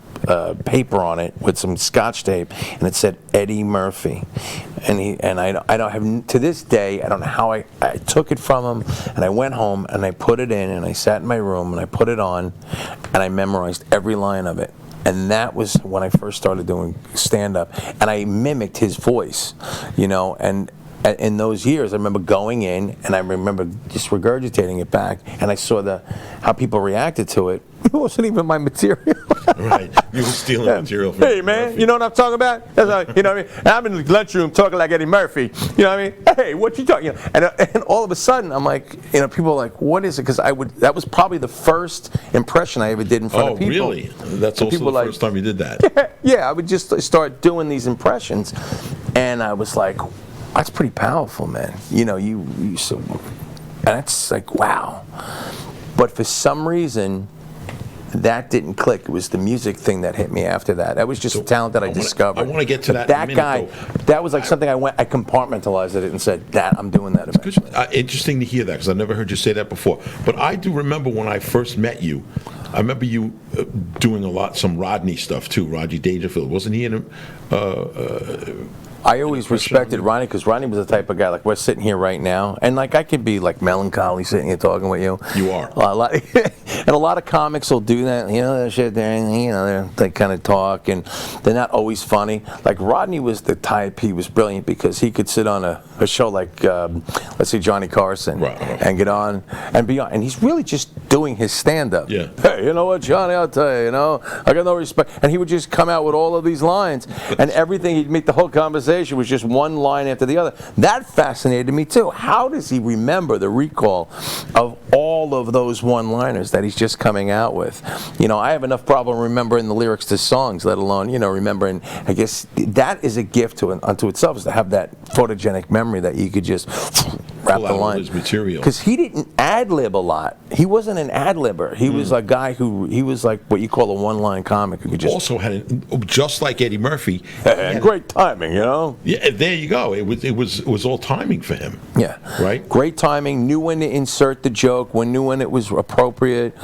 paper on it with some Scotch tape, and it said Eddie Murphy. And I don't have, to this day, I don't know how I took it from him, and I went home and I put it in, and I sat in my room and I put it on, and I memorized every line of it. And that was when I first started doing stand-up, and I mimicked his voice, and in those years, I remember going in, and I remember just regurgitating it back, and I saw how people reacted to it. It wasn't even my material. Right, you were stealing material from Hey, man, Murphy. you know what I'm talking about? That's how, what I mean? And I'm in the lunchroom talking like Eddie Murphy. You know what I mean? Hey, what you talking? And all of a sudden, I'm like, people are like, what is it? Because that was probably the first impression I ever did in front of people. Oh, really? That's also the first time you did that. Yeah, I would just start doing these impressions, and I was like, that's pretty powerful, man. And it's like, wow. But for some reason, that didn't click. It was the music thing that hit me after that. That was just a talent that I discovered. I want to get to that. That guy, that was like something I compartmentalized it and said, I'm doing that eventually. Interesting to hear that because I never heard you say that before. But I do remember when I first met you. I remember you doing some Rodney stuff too. Rodney Dangerfield, wasn't he in I always respected Ronnie because Ronnie was the type of guy, like we're sitting here right now, and like I could be like melancholy sitting here talking with you. You are. And a lot of comics will do that, that shit there, they kind of talk, and they're not always funny. Like Rodney was the type, he was brilliant because he could sit on a show like, let's say Johnny Carson, right. and get on and be on, and he's really just doing his stand-up. Yeah. Hey, you know what, Johnny, I'll tell you, I got no respect. And he would just come out with all of these lines, and everything, he'd make the whole conversation was just one line after the other. That fascinated me too. How does he remember the recall of all of those one-liners that he's just coming out with? I have enough problem remembering the lyrics to songs, let alone, remembering. I guess that is a gift unto itself, is to have that photogenic memory that you could just wrap the line. His material. Because he didn't ad-lib a lot. He wasn't an ad-libber. He was a guy he was like what you call a one-line comic who could just. Also had, just like Eddie Murphy. And great timing, Yeah, there you go. It was all timing for him. Yeah. Right? Great timing, knew when to insert the joke, knew when it was appropriate.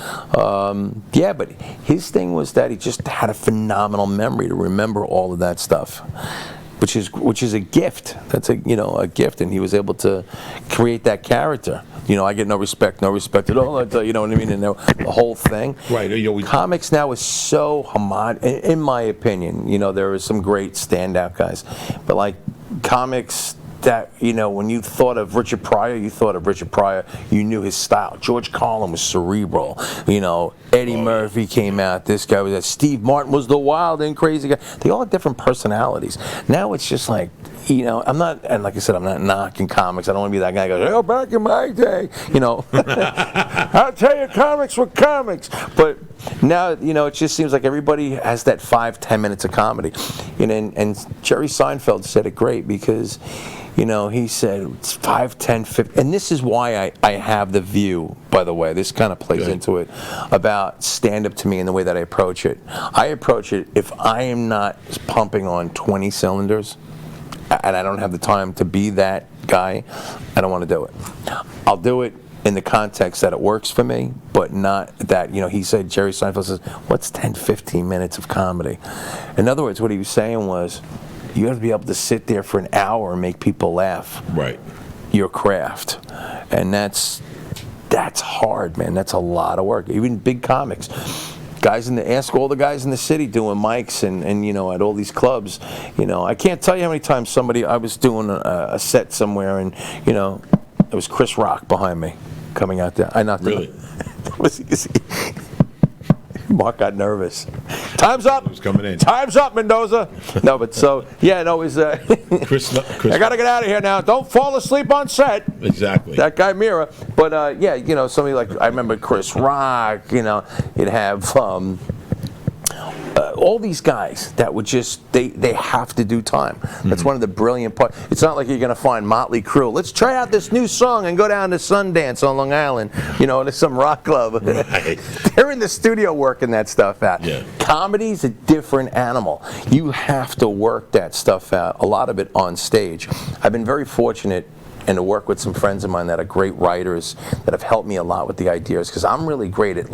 Yeah, but his thing was that he just had a phenomenal memory to remember all of that stuff. Which is a gift. That's a gift, and he was able to create that character. I get no respect at all. You know what I mean? And the whole thing. Right. Comics now is so in my opinion. There are some great standout guys, but like comics that when you thought of Richard Pryor, you knew his style. George Carlin was cerebral. Eddie Murphy came out. This guy was Steve Martin was the wild and crazy guy. They all had different personalities. Now it's just like I'm not, and like I said, I'm not knocking comics. I don't want to be that guy who goes, back in my day, I'll tell you, comics were comics. But now, it just seems like everybody has that 5-10 minutes of comedy. And Jerry Seinfeld said it great because, he said it's 5, 10, 15. And this is why I have the view, by the way, this kind of plays into it, about stand-up to me and the way that I approach it. I approach it, if I am not pumping on 20 cylinders, and I don't have the time to be that guy, I don't want to do it. I'll do it in the context that it works for me, but not that, he said, Jerry Seinfeld says, what's 10, 15 minutes of comedy? In other words, what he was saying was, you have to be able to sit there for an hour and make people laugh. Right. Your craft. And that's hard, man. That's a lot of work. Even big comics. Ask all the guys in the city doing mics and at all these clubs. I can't tell you how many times I was doing a set somewhere and it was Chris Rock behind me coming out there. I knocked him. Really? That was easy. Mark got nervous. Time's up. It was coming in. Time's up, Mendoza. No, but it was. Chris, I gotta get out of here now. Don't fall asleep on set. Exactly. That guy Mira. But somebody like I remember Chris Rock. You'd have. All these guys that would just they have to do time. That's one of the brilliant parts. It's not like you're going to find Motley Crue. Let's try out this new song and go down to Sundance on Long Island, to some rock club. Right. They're in the studio working that stuff out. Yeah. Comedy's a different animal. You have to work that stuff out, a lot of it on stage. I've been very fortunate and to work with some friends of mine that are great writers that have helped me a lot with the ideas, because I'm really great at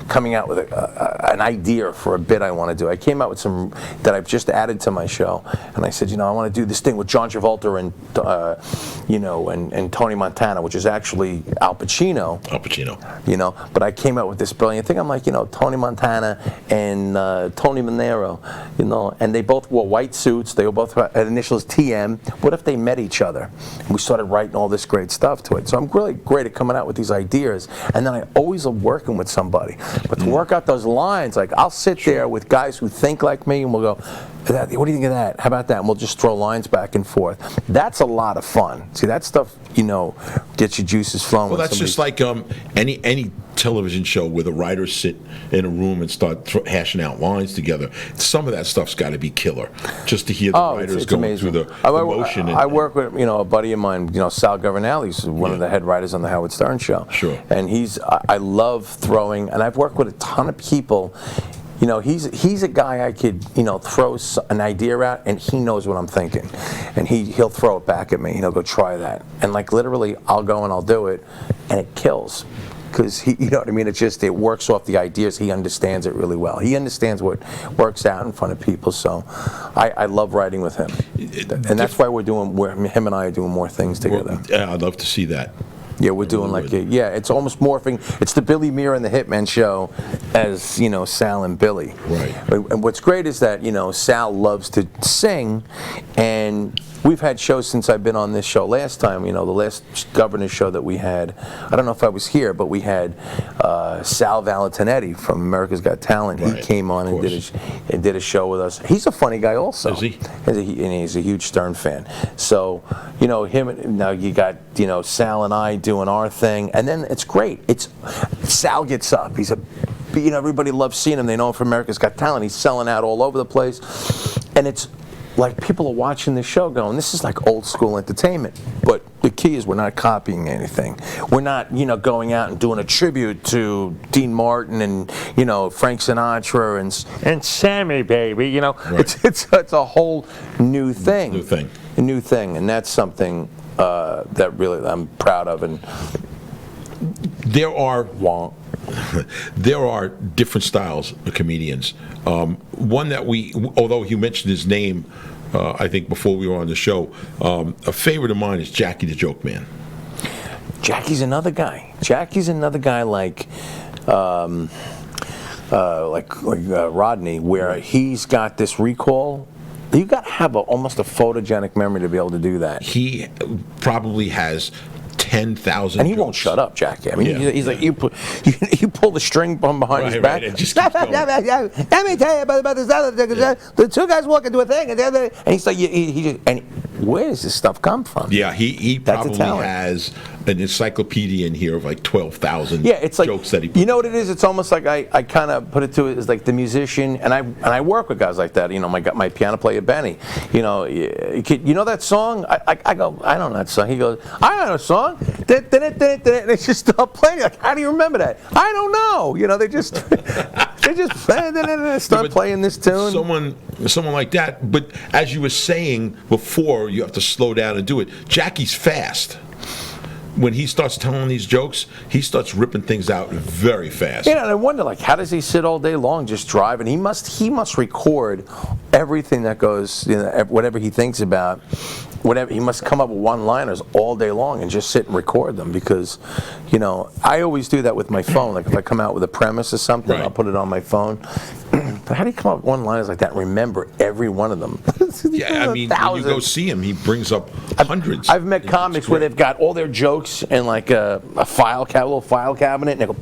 coming out with an idea for a bit I want to do. I came out with some that I've just added to my show, and I said, I want to do this thing with John Travolta and Tony Montana, which is actually Al Pacino. But I came out with this brilliant thing. I'm like, Tony Montana and Tony Manero, and they both wore white suits. They both had initials TM. What if they met each other? We started writing all this great stuff to it. So I'm really great at coming out with these ideas, and then I always love working with somebody. But to work out those lines, like I'll sit there with guys who think like me, and we'll go, what do you think of that? How about that? And we'll just throw lines back and forth. That's a lot of fun. See, that stuff, gets your juices flowing. Well, that's just like any television show where the writers sit in a room and start hashing out lines together. Some of that stuff's got to be killer, just to hear the writers it's going amazing. through the emotion. I work with a buddy of mine, Sal Governale, one of the head writers on the Howard Stern show. Sure. And I love throwing, and I've worked with a ton of people. He's a guy I could, throw an idea out, and he knows what I'm thinking, and he'll throw it back at me. He'll go, try that, and literally, I'll go and I'll do it, and it kills. because he, you know what I mean. It's just it works off the ideas. He understands it really well. He understands what works out in front of people. So I love writing with him, and that's why him and I are doing more things together. Yeah, I'd love to see that. Yeah, we're doing it's almost morphing. It's the Billy Mira and the Hitman show as, you know, Sal and Billy. Right. And what's great is that, you know, Sal loves to sing, and we've had shows since I've been on this show. Last time, you know, the last governor's show that we had, I don't know if I was here, but we had Sal Valentinetti from America's Got Talent. Right. He came on and did a show with us. He's a funny guy also. Is he? And he's a huge Stern fan. So, you know, now you got, you know, Sal and I doing our thing, and then it's great. Sal gets up. You know, everybody loves seeing him. They know him from America's Got Talent. He's selling out all over the place, and it's like people are watching the show going, this is like old school entertainment. But the key is we're not copying anything. We're not, you know, going out and doing a tribute to Dean Martin and, you know, Frank Sinatra and Sammy, baby. You know, right. it's a whole new thing. A new thing, and that's something that really I'm proud of. And there are different styles of comedians. One that although you mentioned his name, I think before we were on the show, a favorite of mine is Jackie the Joke Man. Jackie's another guy. Like Rodney, where he's got this recall. You got to have almost a photogenic memory to be able to do that. He probably has 10,000 and he jokes. Won't shut up, Jackie. I mean, Yeah, he's like, you pull the string from behind his back. Right, it just keeps going. Let me tell you about this other thing. The two guys walk into a thing, and he's like, where does this stuff come from? Yeah, he That's probably has an encyclopedia in here of like 12,000 it's like, jokes that he. You know what it is? It's almost like I kind of put it to it as like the musician, and I work with guys like that. You know, my piano player Benny. You know, you know that song? I go, I don't know that song. He goes, I know a song. And they just start playing. Like, how do you remember that? I don't know. You know, they just start playing this tune. Someone like that. But as you were saying before, you have to slow down and do it. Jackie's fast. When he starts telling these jokes, he starts ripping things out very fast. Yeah, and I wonder, like, how does he sit all day long just driving? He must record everything that goes, you know, whatever he thinks about. Whatever, he must come up with one-liners all day long and just sit and record them, because, you know, I always do that with my phone. Like if I come out with a premise or something, right. I'll put it on my phone. But how do you come up with one-liners like that and remember every one of them? Yeah, I mean, when you go see him, he brings up hundreds. I've met comics where they've got all their jokes in like a little file cabinet, and they go,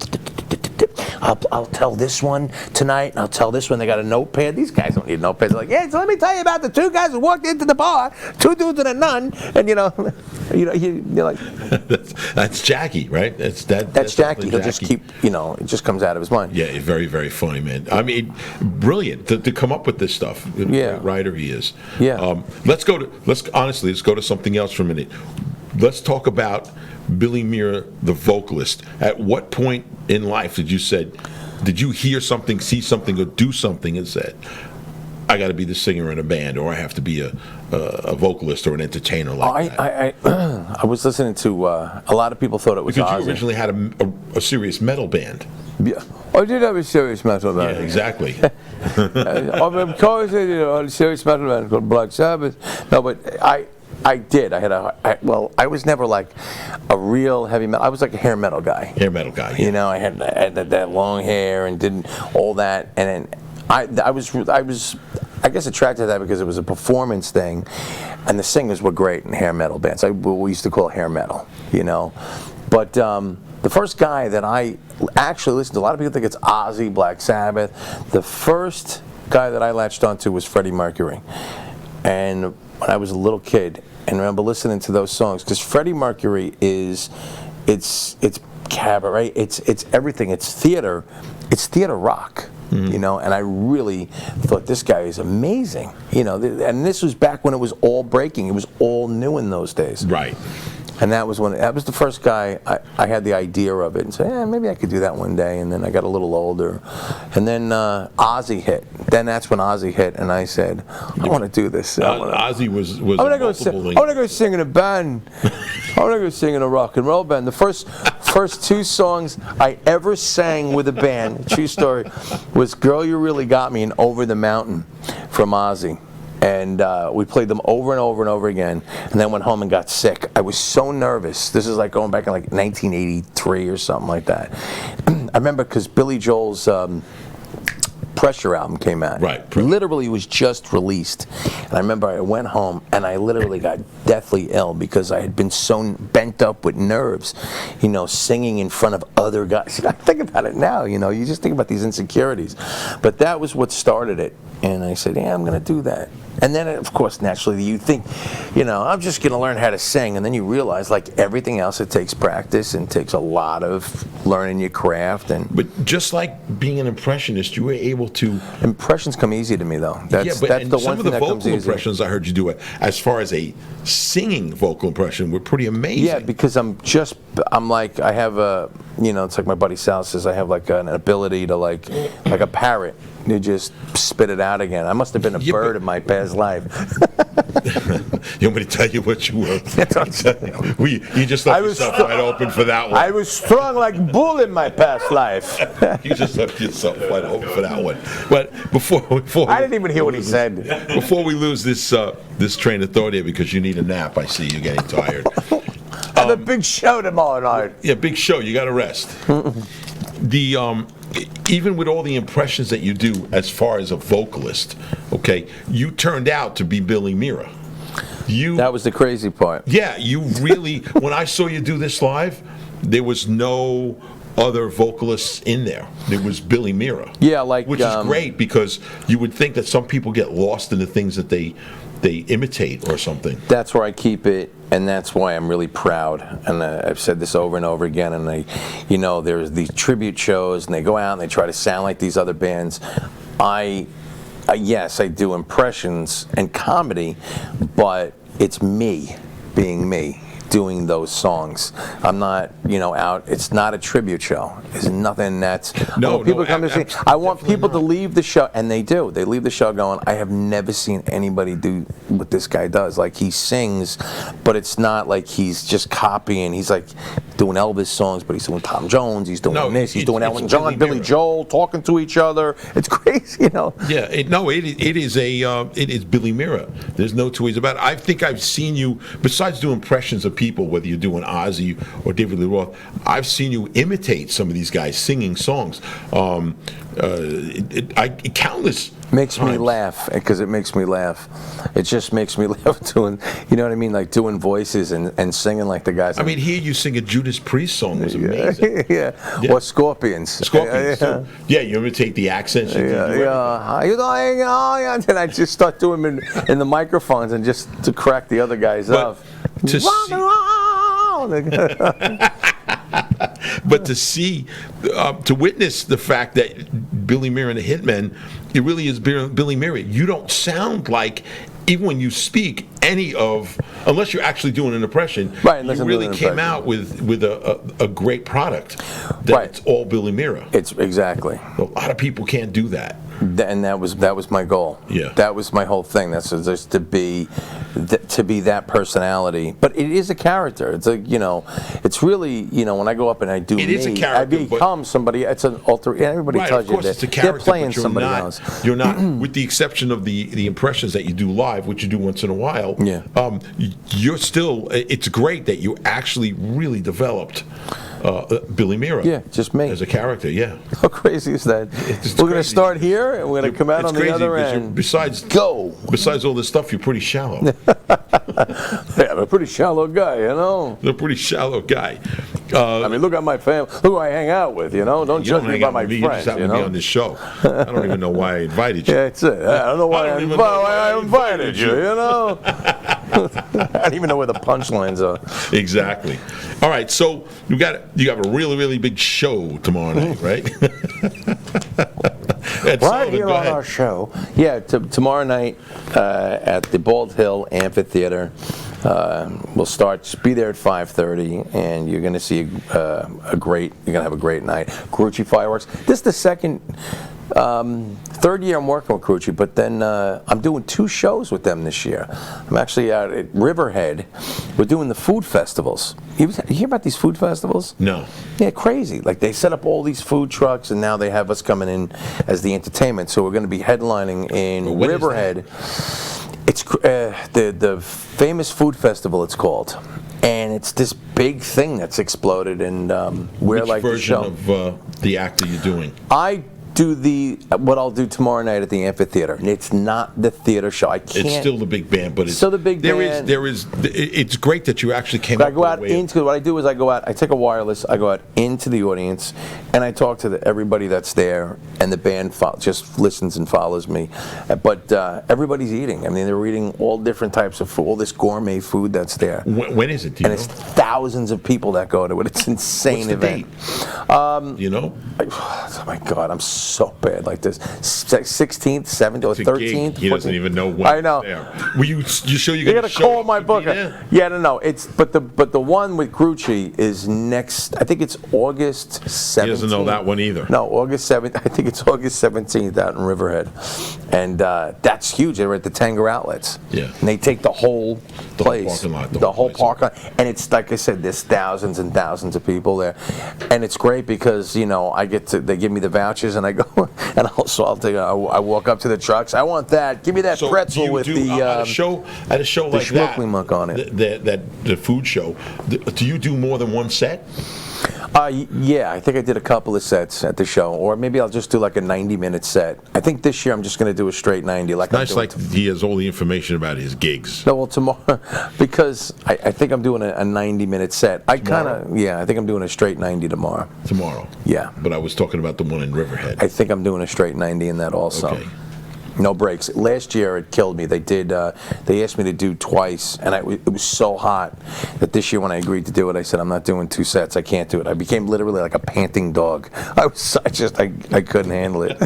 I'll tell this one tonight, and I'll tell this one. They got a notepad. These guys don't need notepads. They're like, yeah, so let me tell you about the two guys who walked into the bar, two dudes and a nun, and you're like, that's Jackie, right? That's Jackie. He'll just keep, you know, it just comes out of his mind. Yeah, very, very funny, man. I mean, brilliant to come up with this stuff. Yeah, great writer he is. Yeah. Let's go to something else for a minute. Let's talk about Billy Mira, the vocalist. At what point in life did you hear something, see something, or do something and said, I got to be the singer in a band, or I have to be a vocalist or an entertainer like that? I was listening to a lot of people thought it was because Ozzy. you originally had a serious metal band. Yeah, I did have a serious metal band. Yeah, exactly. Of course, I did a serious metal band called Black Sabbath. No, but I did. I was never like a real heavy metal. I was like a hair metal guy. Hair metal guy. Yeah. You know, I had that long hair and did all that, and then I was I guess attracted to that because it was a performance thing, and the singers were great in hair metal bands. We used to call it hair metal, you know. But the first guy that I actually listened to, a lot of people think it's Ozzy, Black Sabbath. The first guy that I latched onto was Freddie Mercury, and when I was a little kid, and remember listening to those songs, because Freddie Mercury it's cabaret, it's everything, it's theater rock. Mm-hmm. You know, and I really thought this guy is amazing. You know, and this was back when it was all breaking. It was all new in those days. Right. And that was the first guy I had the idea of it and said, yeah, maybe I could do that one day. And then I got a little older, and then Ozzy hit. Then that's when Ozzy hit, and I said, I want to do this. Ozzy was. I want to go sing in a band. I want to go sing in a rock and roll band. The first first 2 songs I ever sang with a band, true story, was Girl You Really Got Me and Over the Mountain from Ozzy. And we played them over and over and over again, and then went home and got sick. I was so nervous. This is like going back in like 1983 or something like that. I remember because Billy Joel's Pressure album came out. Right. Literally was just released. And I remember I went home and I literally got deathly ill because I had been so bent up with nerves, singing in front of other guys. I think about it now, you just think about these insecurities. But that was what started it. And I said, yeah, I'm going to do that. And then, of course, naturally, you think, I'm just going to learn how to sing. And then you realize, like everything else, it takes practice and takes a lot of learning your craft. But just like being an impressionist, you were able to... Impressions come easy to me, though. That's the some one of thing the that comes vocal easy. impressions I heard you do, as far as a singing vocal impression, were pretty amazing. Yeah, because I'm like, I have a, it's like my buddy Sal says, I have like an ability to like a parrot. You just spit it out again. I must have been a bird in my past life. You want me to tell you what you were? You just left yourself wide open for that one. I was strong like bull in my past life. You just left yourself wide open for that one. But before I didn't even hear what he said. Before we lose this train of thought here, because you need a nap, I see you're getting tired. I have a big show tomorrow night. Yeah, big show. You got to rest. Even with all the impressions that you do as far as a vocalist, okay, you turned out to be Billy Mira. That was the crazy part. Yeah, you really, when I saw you do this live, there was no other vocalists in there. There was Billy Mira. Yeah, which is great, because you would think that some people get lost in the things that they imitate or something. That's where I keep it, and that's why I'm really proud. And I've said this over and over again. And there's these tribute shows, and they go out and they try to sound like these other bands. Yes, I do impressions and comedy, but it's me being me, doing those songs. I'm not, out. It's not a tribute show. There's nothing that's... No, people come to see. I want people to leave the show, and they do. They leave the show going, I have never seen anybody do what this guy does. Like, he sings, but it's not like he's just copying. He's like doing Elvis songs, but he's doing Tom Jones. He's doing this. He's doing Elton John, Billy Joel, talking to each other. It's crazy, Yeah, it is Billy Mira. There's no two ways about it. I think I've seen you, besides doing impressions of people, whether you're doing Ozzy or David Lee Roth, I've seen you imitate some of these guys singing songs. Countless makes times. me laugh, because it makes me laugh. It just makes me laugh doing, what I mean, like doing voices and singing like the guys. I mean, here you sing a Judas Priest song was amazing. Yeah. Or Scorpions. Scorpions. Yeah, yeah, you imitate the accents. How you doing? Oh, yeah. And then I just start doing them in the microphones and just to crack the other guys up. But to witness the fact that Billy Mira and the Hitmen, it really is Billy Mira. You don't sound like, even when you speak, unless you're actually doing an impression, right, you really came out with a great product. It's all Billy Mira. It's exactly. A lot of people can't do that. And that was my goal. Yeah. That was my whole thing. That's just to be that personality. But it is a character. It's like, it's really, when I go up and I do it is a character, I become somebody. It's an alter. And everybody right, tells of course you it's a that character, they're playing but you're somebody not, else. You're not, with the exception of the impressions that you do live, which you do once in a while. Yeah. You're still. It's great that you actually really developed Billy Mira. Yeah, just me as a character. Yeah. How crazy is that? We're going to start here, and we're going to come out on the other end. Besides all this stuff, you're pretty shallow. Yeah, I'm a pretty shallow guy, You're a pretty shallow guy. I mean, look at my family. Look who I hang out with, Don't judge me by my friends, You just happen to be on this show. I don't even know why I invited you. Yeah, that's it. I don't know why I invited you, I don't even know where the punchlines are. Exactly. All right, so you have a really, really big show tomorrow night, right? Right here on our show. Yeah, tomorrow night at the Bald Hill Amphitheater. We'll be there at 5:30, and you're going to see you're going to have a great night. Carucci Fireworks. This is the third year I'm working with Carucci, but then I'm doing 2 shows with them this year. I'm actually out at Riverhead we're doing the food festivals. You hear about these food festivals? No. Yeah, crazy. Like they set up all these food trucks, and now they have us coming in as the entertainment. So we're going to be headlining in When is Riverhead. It's the famous food festival. It's called, and it's this big thing that's exploded. And we're Which like the version show. of the act are you doing? I do what I'll do tomorrow night at the amphitheater. It's not the theater show. I can't. It's still the big band, but it's Still the big band. It's great that you actually came I up go with out a way of- into what I do is I go out. I take a wireless. I go out into the audience, and I talk to everybody that's there, and the band just listens and follows me. But everybody's eating. I mean, they're eating all different types of food, all this gourmet food that's there. When is it? Do you And know? it's thousands of people that go to it. It's an insane What's the event. date? You know? Oh my God, I'm so bad like this. 16th, 17th, or It's a gig. 13th. He doesn't 14th. even know when. I know. It's there. Were you sure you're You going gotta to show call up my to be booker. there? Yeah, no. It's but the one with Grucci is next. I think it's August 17th. He doesn't know that one either. No, August 7th. I think it's August 17th out in Riverhead, and that's huge. They're at the Tanger Outlets. Yeah. And they take the whole The whole place, parking lot, the whole place. parking lot, and it's like I said, there's thousands and thousands of people there, and it's great because they give me the vouchers and I go and also I walk up to the trucks. I want that. Give me that So pretzel do you with do, the at a show like that, schmuckly-muck on it. the food show. Do you do more than one set? Yeah, I think I did a couple of sets at the show, or maybe I'll just do like a 90-minute set. I think this year I'm just going to do a straight 90. Like I'm Nice, doing like he has all the information about his gigs. No, well, tomorrow, because I think I'm doing a 90-minute set. I Tomorrow? I think I'm doing a straight 90 tomorrow. Tomorrow. Yeah. But I was talking about the one in Riverhead. I think I'm doing a straight 90 in that also. Okay. No breaks. Last year it killed me. They did. They asked me to do twice, and it was so hot that this year when I agreed to do it, I said I'm not doing 2 sets. I can't do it. I became literally like a panting dog. I couldn't handle it.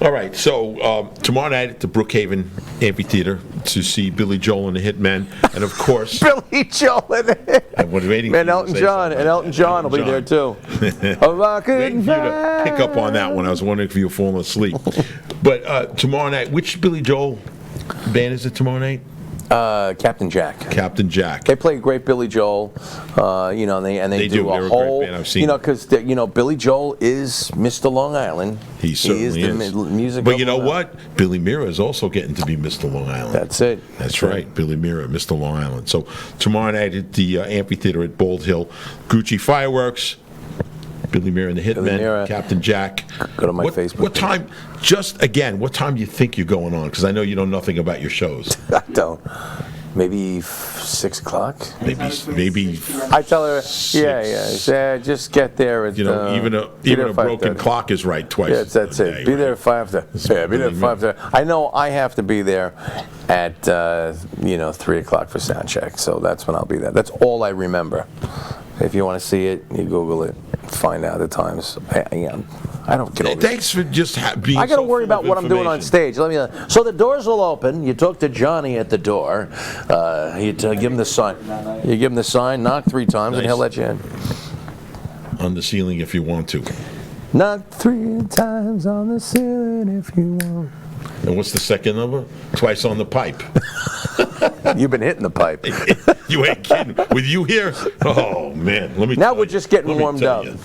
All right, so tomorrow night at the Brookhaven Amphitheater to see Billy Joel and the Hitmen, and of course, Billy Joel I'm waiting for you and to Elton say John, something and Elton John will be there too. Oh, I Waiting couldn't for you to pick up on that one. I was wondering if you were falling asleep. But tomorrow night, which Billy Joel band is it tomorrow night? Captain Jack. Captain Jack. They play great Billy Joel, and they do. do They're a a whole, great band. I've seen because Billy Joel is Mr. Long Island. He certainly is. The music. But of you know Long Island. what? Billy Mira is also getting to be Mr. Long Island. That's it. That's right, Billy Mira, Mr. Long Island. So tomorrow night at the amphitheater at Bald Hill, Gucci Fireworks, Billy Mira and the Hitmen, Mira. Captain Jack. Go to my Facebook What page. time? Just again, what time do you think you're going on? Because I know you know nothing about your shows. I don't. Maybe 6 o'clock. Maybe. I tell her, yeah, just get there at. You know, even a broken 5:30. clock is right twice. Yeah, that's a it. day, Be there right? at 5:30. Yeah, be there at 5:30. I know I have to be there at 3 o'clock for sound check, so that's when I'll be there. That's all I remember. If you want to see it, you Google it, find out the times. I don't get all this. Thanks for just being. I got to so worry full about of what I'm doing on information. stage. So the doors will open. You talk to Johnny at the door. You give him the sign. You give him the sign. Knock 3 times, and Nice. he'll let you in. On the ceiling if you want to. Knock 3 times on the ceiling if you want. And what's the second number? Twice on the pipe. You've been hitting the pipe. You ain't kidding. With you here? Oh, man. Let me Now tell we're you. just getting Let me warmed tell up. you.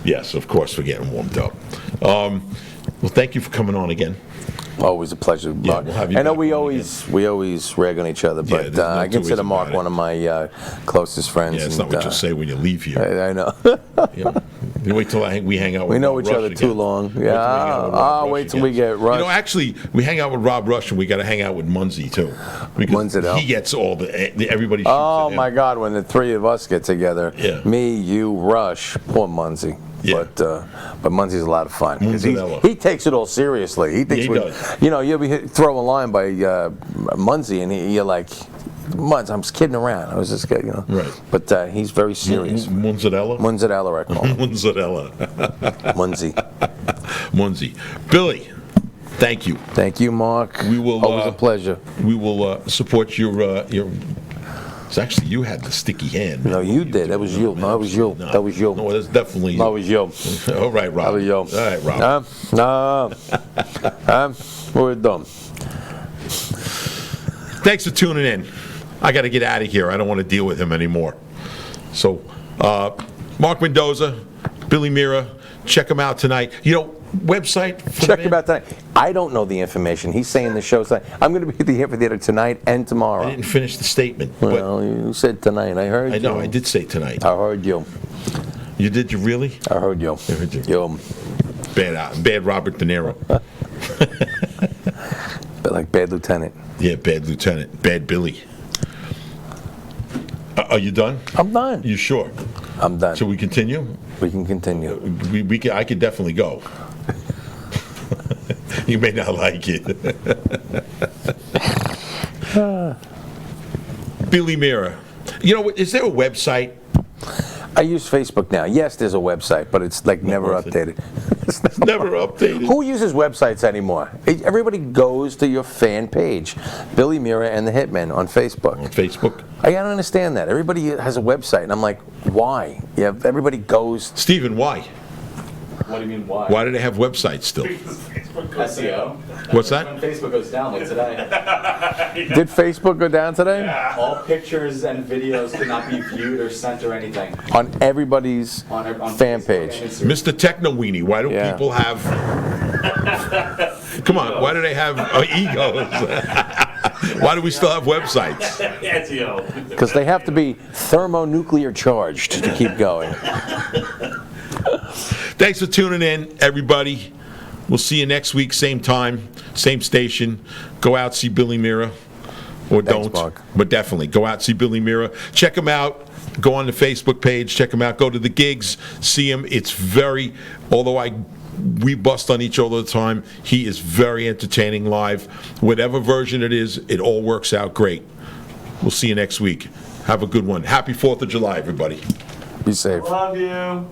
Yes, of course, we're getting warmed up. Well, thank you for coming on again. Always a pleasure, Mark. we'll have you I know back we on always rag on each other, Yeah, but there's no I two consider ways Mark about it. one of my closest friends. Yeah, it's and, not what you'll say when you leave here. I know. Yeah. You wait till we hang out with We know Rob each other Rush too again. long. Wait till we hang out with Rob Rush Wait till again. we get Rush. You know, actually, we hang out with Rob Rush, and we got to hang out with Munzie too, because Munzadel. he gets all the everybody. Shoots Oh at him. my God! When the 3 of us get together, Yeah. me, you, Rush, poor Munzie. Yeah. But Munzie's a lot of fun because Munzadella. he takes it all seriously. He thinks he does. you'll be throw a line by Munzie, and you're like, Munz, I'm just kidding around. I was just kidding, Right. But he's very serious. Munzadella. Munzadella, I call him. Munzadella. Munzie. Munzie. Billy, thank you. Thank you, Mark. We will. Always a pleasure. We will support your. It's actually you had the sticky hand. No, you did. That was you. No, that was you. No. That was you. No, that's definitely you. That was you. All right, Rob. That was you. All right, Rob. No. We're done. Thanks for tuning in. I got to get out of here. I don't want to deal with him anymore. So, Mark Mendoza, Billy Mira, check him out tonight. Website for Check the him out tonight. I don't know the information. He's saying the show's tonight. I'm going to be at the amphitheater tonight and tomorrow. I didn't finish the statement. But Well, you said tonight. I heard you. I know, I did say tonight. I heard you. You did, you really? I heard you. I heard you. Yo, Bad Robert De Niro. but like Bad Lieutenant. Yeah, bad lieutenant. Bad Billy. Are you done? I'm done. You sure? I'm done. Shall we continue? We can continue. I could definitely go. You may not like it. Billy Mira. Is there a website? I use Facebook now. Yes, there's a website, but it's like never worth it. updated. It's never updated. Who uses websites anymore? Everybody goes to your fan page, Billy Mira and the Hitmen on Facebook. On Facebook? I don't understand that. Everybody has a website, and I'm like, why? Yeah, everybody goes. Stephen, why? What do you mean, why? Why do they have websites still? SEO. What's that? When Facebook goes down like today, Did Facebook go down today? all pictures and videos cannot be viewed or sent or anything On everybody's on fan Facebook page. and Instagram. Mr. Techno Weenie, why do Yeah. people have... Come on, why do they have egos? Why do we still have websites? SEO. Because they have to be thermonuclear charged to keep going. Thanks for tuning in, everybody. We'll see you next week, same time, same station. Go out, see Billy Mira, or Thanks, don't. Mark. But definitely, go out, see Billy Mira. Check him out. Go on the Facebook page. Check him out. Go to the gigs. See him. It's very, although we bust on each other all the time, he is very entertaining live. Whatever version it is, it all works out great. We'll see you next week. Have a good one. Happy 4th of July, everybody. Be safe. Love you.